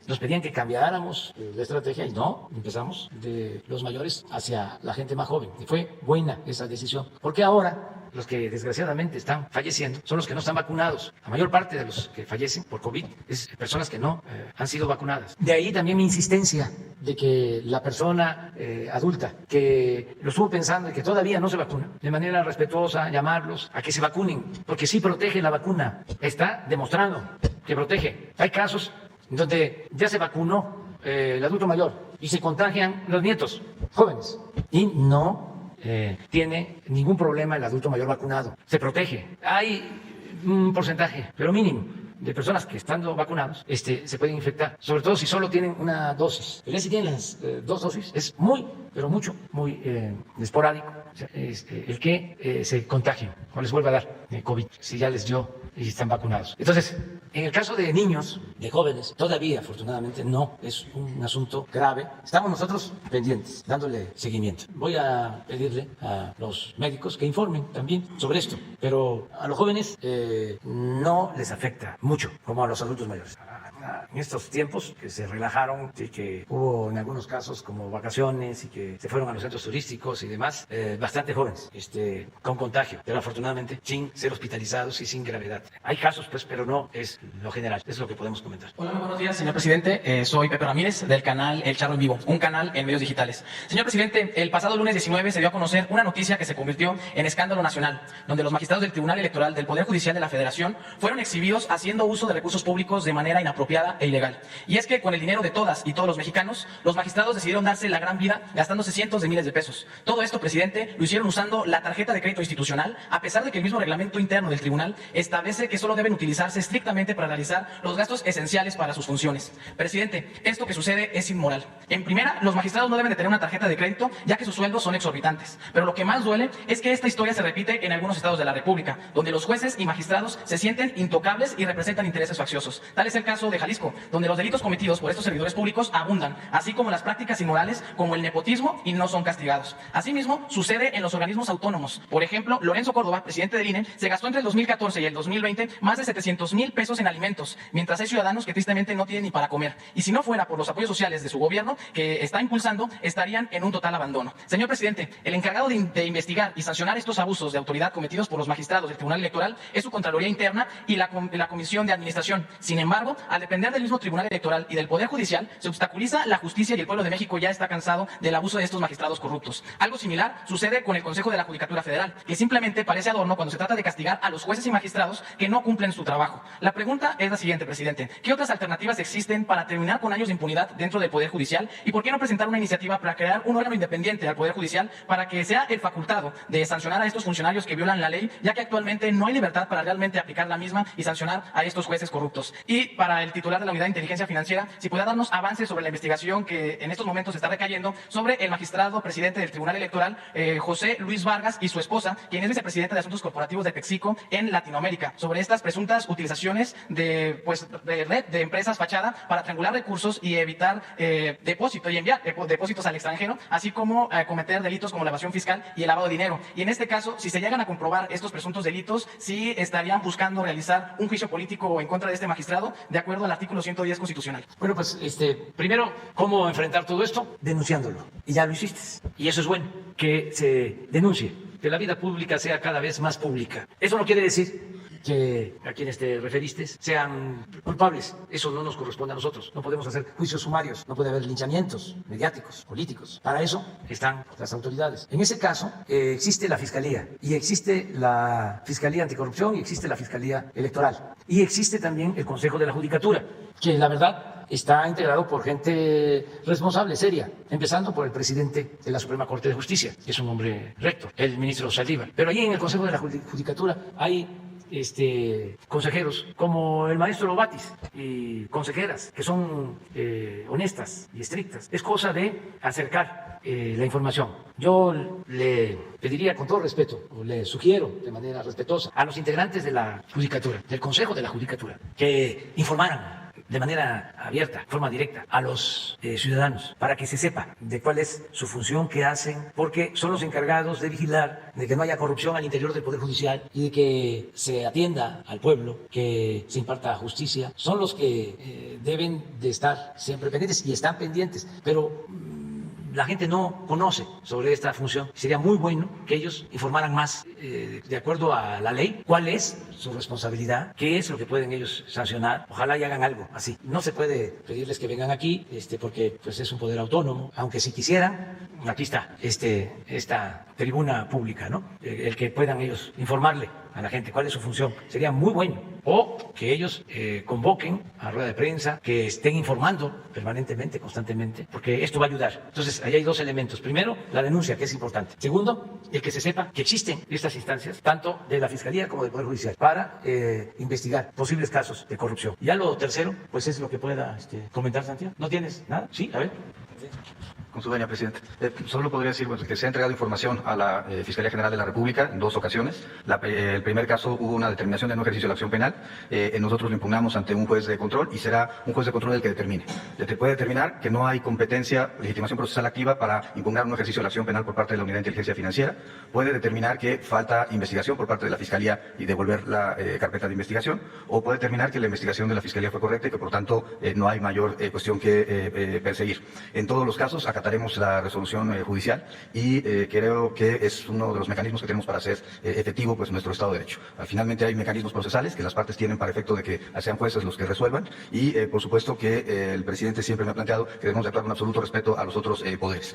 nos pedían que cambiáramos la estrategia y no, empezamos de los mayores hacia la gente más joven. Y fue buena esa decisión, porque ahora los que desgraciadamente están falleciendo son los que no están vacunados. La mayor parte de los que fallecen por COVID es personas que no han sido vacunadas. De ahí también mi insistencia de que la persona adulta que lo estuvo pensando y que todavía no se vacuna, de manera respetuosa, llamarlos a que se vacunen, porque sí protege la vacuna. Está demostrado que protege. Hay casos donde ya se vacunó el adulto mayor y se contagian los nietos jóvenes y no tiene ningún problema el adulto mayor vacunado. Se protege. Hay un porcentaje, pero mínimo, de personas que estando vacunados se pueden infectar, sobre todo si solo tienen una dosis. Pero ya si tienen las dos dosis, es muy, pero mucho, muy esporádico el que se contagien o les vuelva a dar COVID, si ya les dio y están vacunados. Entonces, en el caso de niños, de jóvenes, todavía afortunadamente no es un asunto grave. Estamos nosotros pendientes, dándole seguimiento. Voy a pedirle a los médicos que informen también sobre esto, pero a los jóvenes no les afecta mucho, como a los adultos mayores. En estos tiempos que se relajaron y que hubo en algunos casos como vacaciones y que se fueron a los centros turísticos y demás, bastante jóvenes con contagio, pero afortunadamente sin ser hospitalizados y sin gravedad. Hay casos, pues, pero no es lo general, es lo que podemos comentar. Hola, muy buenos días, señor presidente. Soy Pepe Ramírez del canal El Charro en Vivo, un canal en medios digitales. Señor presidente, el pasado lunes 19 se dio a conocer una noticia que se convirtió en escándalo nacional, donde los magistrados del Tribunal Electoral del Poder Judicial de la Federación fueron exhibidos haciendo uso de recursos públicos de manera inapropiada e ilegal. Y es que con el dinero de todas y todos los mexicanos, los magistrados decidieron darse la gran vida gastándose cientos de miles de pesos. Todo esto, presidente, lo hicieron usando la tarjeta de crédito institucional, a pesar de que el mismo reglamento interno del tribunal establece que solo deben utilizarse estrictamente para realizar los gastos esenciales para sus funciones. Presidente, esto que sucede es inmoral. En primera, los magistrados no deben de tener una tarjeta de crédito, ya que sus sueldos son exorbitantes. Pero lo que más duele es que esta historia se repite en algunos estados de la República, donde los jueces y magistrados se sienten intocables y representan intereses facciosos. Tal es el caso de Jalisco, donde los delitos cometidos por estos servidores públicos abundan, así como las prácticas inmorales como el nepotismo, y no son castigados. Asimismo, sucede en los organismos autónomos. Por ejemplo, Lorenzo Córdoba, presidente del INE, se gastó entre el 2014 y el 2020 más de 700,000 pesos en alimentos, mientras hay ciudadanos que tristemente no tienen ni para comer. Y si no fuera por los apoyos sociales de su gobierno, que está impulsando, estarían en un total abandono. Señor presidente, el encargado de investigar y sancionar estos abusos de autoridad cometidos por los magistrados del Tribunal Electoral es su Contraloría Interna y la Comisión de Administración. Sin embargo, al depender del mismo Tribunal Electoral y del Poder Judicial, se obstaculiza la justicia y el pueblo de México ya está cansado del abuso de estos magistrados corruptos. Algo similar sucede con el Consejo de la Judicatura Federal, que simplemente parece adorno cuando se trata de castigar a los jueces y magistrados que no cumplen su trabajo. La pregunta es la siguiente, presidente. ¿Qué otras alternativas existen para terminar con años de impunidad dentro del Poder Judicial? ¿Y por qué no presentar una iniciativa para crear un órgano independiente al Poder Judicial para que sea el facultado de sancionar a estos funcionarios que violan la ley, ya que actualmente no hay libertad para realmente aplicar la misma y sancionar a estos jueces corruptos? Y para el titular de la Unidad de Inteligencia Financiera, si puede darnos avances sobre la investigación que en estos momentos está recayendo sobre el magistrado presidente del Tribunal Electoral, José Luis Vargas, y su esposa, quien es vicepresidenta de Asuntos Corporativos de Pexico en Latinoamérica, sobre estas presuntas utilizaciones de red de empresas fachada para triangular recursos y evitar depósito y enviar depósitos al extranjero, así como cometer delitos como la evasión fiscal y el lavado de dinero. Y en este caso, si se llegan a comprobar estos presuntos delitos, sí estarían buscando realizar un juicio político en contra de este magistrado, de acuerdo al artículo 110 constitucional. Bueno, pues primero, ¿cómo enfrentar todo esto? Denunciándolo. Y ya lo hiciste. Y eso es bueno, que se denuncie, que la vida pública sea cada vez más pública. Eso no quiere decir que a quienes te referiste sean culpables. Eso no nos corresponde a nosotros. No podemos hacer juicios sumarios, no puede haber linchamientos mediáticos, políticos. Para eso están las autoridades. En ese caso, existe la Fiscalía, y existe la Fiscalía Anticorrupción, y existe la Fiscalía Electoral, y existe también el Consejo de la Judicatura, que la verdad está integrado por gente responsable, seria, empezando por el presidente de la Suprema Corte de Justicia, que es un hombre recto, el ministro Saldívar. Pero ahí en el Consejo de la Judicatura hay consejeros como el maestro Batis y consejeras que son honestas y estrictas. Es cosa de acercar la información. Yo le pediría con todo respeto, o le sugiero de manera respetuosa a los integrantes de la Judicatura, del Consejo de la Judicatura, que informaran de manera abierta, de forma directa, a los ciudadanos, para que se sepa de cuál es su función, qué hacen, porque son los encargados de vigilar de que no haya corrupción al interior del Poder Judicial y de que se atienda al pueblo, que se imparta justicia. Son los que deben de estar siempre pendientes, y están pendientes, pero la gente no conoce sobre esta función. Sería muy bueno que ellos informaran más, de acuerdo a la ley, cuál es su responsabilidad, qué es lo que pueden ellos sancionar. Ojalá y hagan algo así. No se puede pedirles que vengan aquí, porque pues es un poder autónomo, aunque si quisieran, aquí está esta tribuna pública, ¿no? El que puedan ellos informarle a la gente cuál es su función. Sería muy bueno. o que ellos convoquen a rueda de prensa, que estén informando permanentemente, constantemente, porque esto va a ayudar. Entonces, ahí hay dos elementos. Primero, la denuncia, que es importante. Segundo, el que se sepa que existen estas instancias, tanto de la Fiscalía como del Poder Judicial, para investigar posibles casos de corrupción. Ya lo tercero, pues es lo que pueda comentar Santiago. ¿No tienes nada? Sí, a ver. Sí. Con su venia, presidente. Solo podría decir que se ha entregado información a la Fiscalía General de la República en 2 ocasiones. El primer caso hubo una determinación de no ejercicio de la acción penal. Nosotros lo impugnamos ante un juez de control y será un juez de control el que determine. Puede determinar que no hay competencia, legitimación procesal activa para impugnar un ejercicio de la acción penal por parte de la Unidad de Inteligencia Financiera. Puede determinar que falta investigación por parte de la Fiscalía y devolver la carpeta de investigación. O puede determinar que la investigación de la Fiscalía fue correcta y que por tanto no hay mayor cuestión que perseguir. En todos los casos acataremos la resolución judicial y creo que es uno de los mecanismos que tenemos para hacer efectivo pues nuestro Estado de Derecho. Finalmente hay mecanismos procesales que las partes tienen para efecto de que sean jueces los que resuelvan y por supuesto que el presidente siempre me ha planteado que debemos de actuar con absoluto respeto a los otros poderes.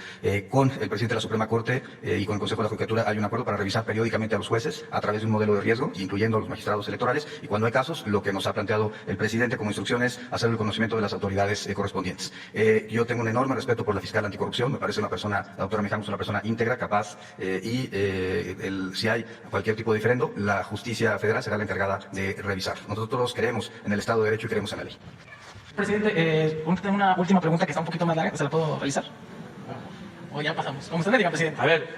Con el presidente de la Suprema Corte y con el Consejo de la Judicatura hay un acuerdo para revisar periódicamente a los jueces a través de un modelo de riesgo, incluyendo a los magistrados electorales, y cuando hay casos, lo que nos ha planteado el presidente como instrucción es hacer el conocimiento de las autoridades correspondientes. Yo tengo un enorme respeto por la fiscal anticorrupción, me parece una persona, la doctora Mijangos, una persona íntegra, capaz, y si hay cualquier tipo de diferendo, la justicia federal será la encargada de revisar. Nosotros creemos en el Estado de Derecho y creemos en la ley. Presidente, tengo una última pregunta que está un poquito más larga, ¿se la puedo realizar? O ya pasamos. Como usted me diga, presidente. A ver,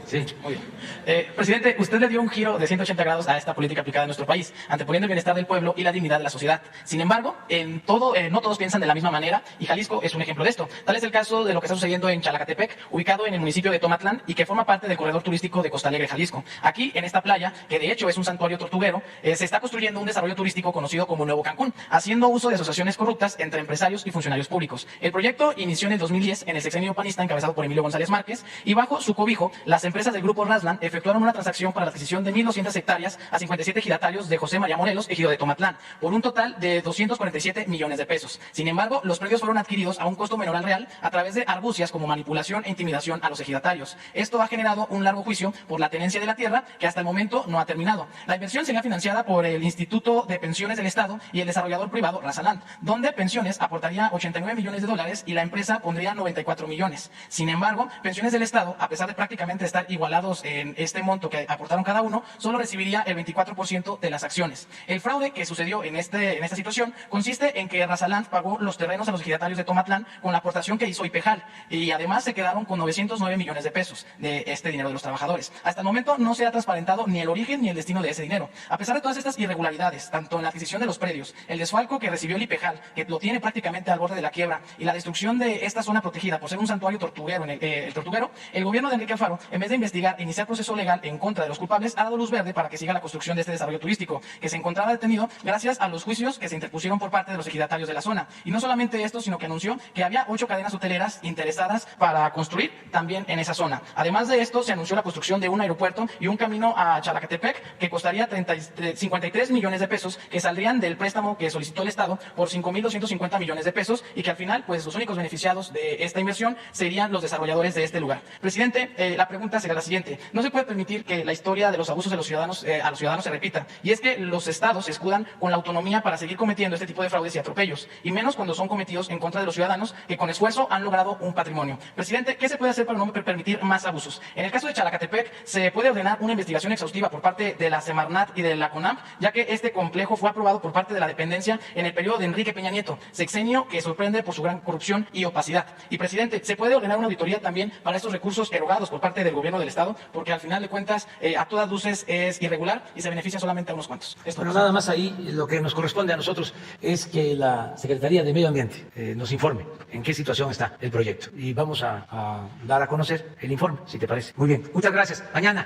sí. Muy bien. Presidente, usted le dio un giro de 180 grados a esta política aplicada en nuestro país, anteponiendo el bienestar del pueblo y la dignidad de la sociedad. Sin embargo, no todos piensan de la misma manera y Jalisco es un ejemplo de esto. Tal es el caso de lo que está sucediendo en Chalacatepec, ubicado en el municipio de Tomatlán y que forma parte del corredor turístico de Costa Alegre, Jalisco. Aquí, en esta playa, que de hecho es un santuario tortuguero, se está construyendo un desarrollo turístico conocido como Nuevo Cancún, haciendo uso de asociaciones corruptas entre empresarios y funcionarios públicos. El proyecto inició en el 2010 en el sexenio panista encabezado por Emilio González Márquez y bajo su cobijo, las empresas del grupo Rasland efectuaron una transacción para la adquisición de 1.200 hectáreas a 57 ejidatarios de José María Morelos, ejido de Tomatlán, por un total de 247 millones de pesos. Sin embargo, los predios fueron adquiridos a un costo menor al real a través de argucias como manipulación e intimidación a los ejidatarios. Esto ha generado un largo juicio por la tenencia de la tierra que hasta el momento no ha terminado. La inversión sería financiada por el Instituto de Pensiones del Estado y el desarrollador privado Razaland, donde Pensiones aportaría 89 millones de dólares y la empresa pondría 94 millones. Sin embargo, Pensiones del Estado, a pesar de prácticamente estar igualados en este monto que aportaron cada uno, solo recibiría el 24% de las acciones. El fraude que sucedió en esta situación consiste en que Razaland pagó los terrenos a los ejidatarios de Tomatlán con la aportación que hizo Ipejal y además se quedaron con 909 millones de pesos de este dinero de los trabajadores. Hasta el momento no se ha transparentado ni el origen ni el destino de ese dinero. A pesar de todas estas irregularidades, tanto en la adquisición de los predios, el desfalco que recibió el Ipejal, que lo tiene prácticamente al borde de la quiebra, y la destrucción de esta zona protegida por ser un santuario tortuguero, el gobierno de Enrique Alfaro, en vez de investigar e iniciar proceso legal en contra de los culpables, ha dado luz verde para que siga la construcción de este desarrollo turístico, que se encontraba detenido gracias a los juicios que se interpusieron por parte de los ejidatarios de la zona. Y no solamente esto, sino que anunció que había 8 cadenas hoteleras interesadas para construir también en esa zona. Además de esto, se anunció la construcción de un aeropuerto y un camino a Chalacatepec que costaría 53 millones de pesos, que saldrían del préstamo que solicitó el Estado por 5.250 millones de pesos y que al final, pues los únicos beneficiados de esta inversión serían los desarrolladores de este lugar. Presidente, la pregunta será la siguiente. No se puede permitir que la historia de los abusos de los ciudadanos a los ciudadanos se repita. Y es que los estados se escudan con la autonomía para seguir cometiendo este tipo de fraudes y atropellos, y menos cuando son cometidos en contra de los ciudadanos que con esfuerzo han logrado un patrimonio. Presidente, ¿qué se puede hacer para no permitir más abusos? En el caso de Chalacatepec, se puede ordenar una investigación exhaustiva por parte de la Semarnat y de la CONAMP, ya que este complejo fue aprobado por parte de la dependencia en el periodo de Enrique Peña Nieto, sexenio que sorprende por su gran corrupción y opacidad. Y presidente, ¿se puede ordenar una auditoría también para estos recursos erogados por parte del gobierno del Estado? Porque al final de cuentas, a todas luces es irregular y se beneficia solamente a unos cuantos. Pero nada más ahí, lo que nos corresponde a nosotros es que la Secretaría de Medio Ambiente nos informe en qué situación está el proyecto. Y vamos a dar a conocer el informe, si te parece. Muy bien, muchas gracias. Mañana,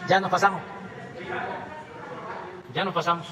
ya nos pasamos. Ya nos pasamos.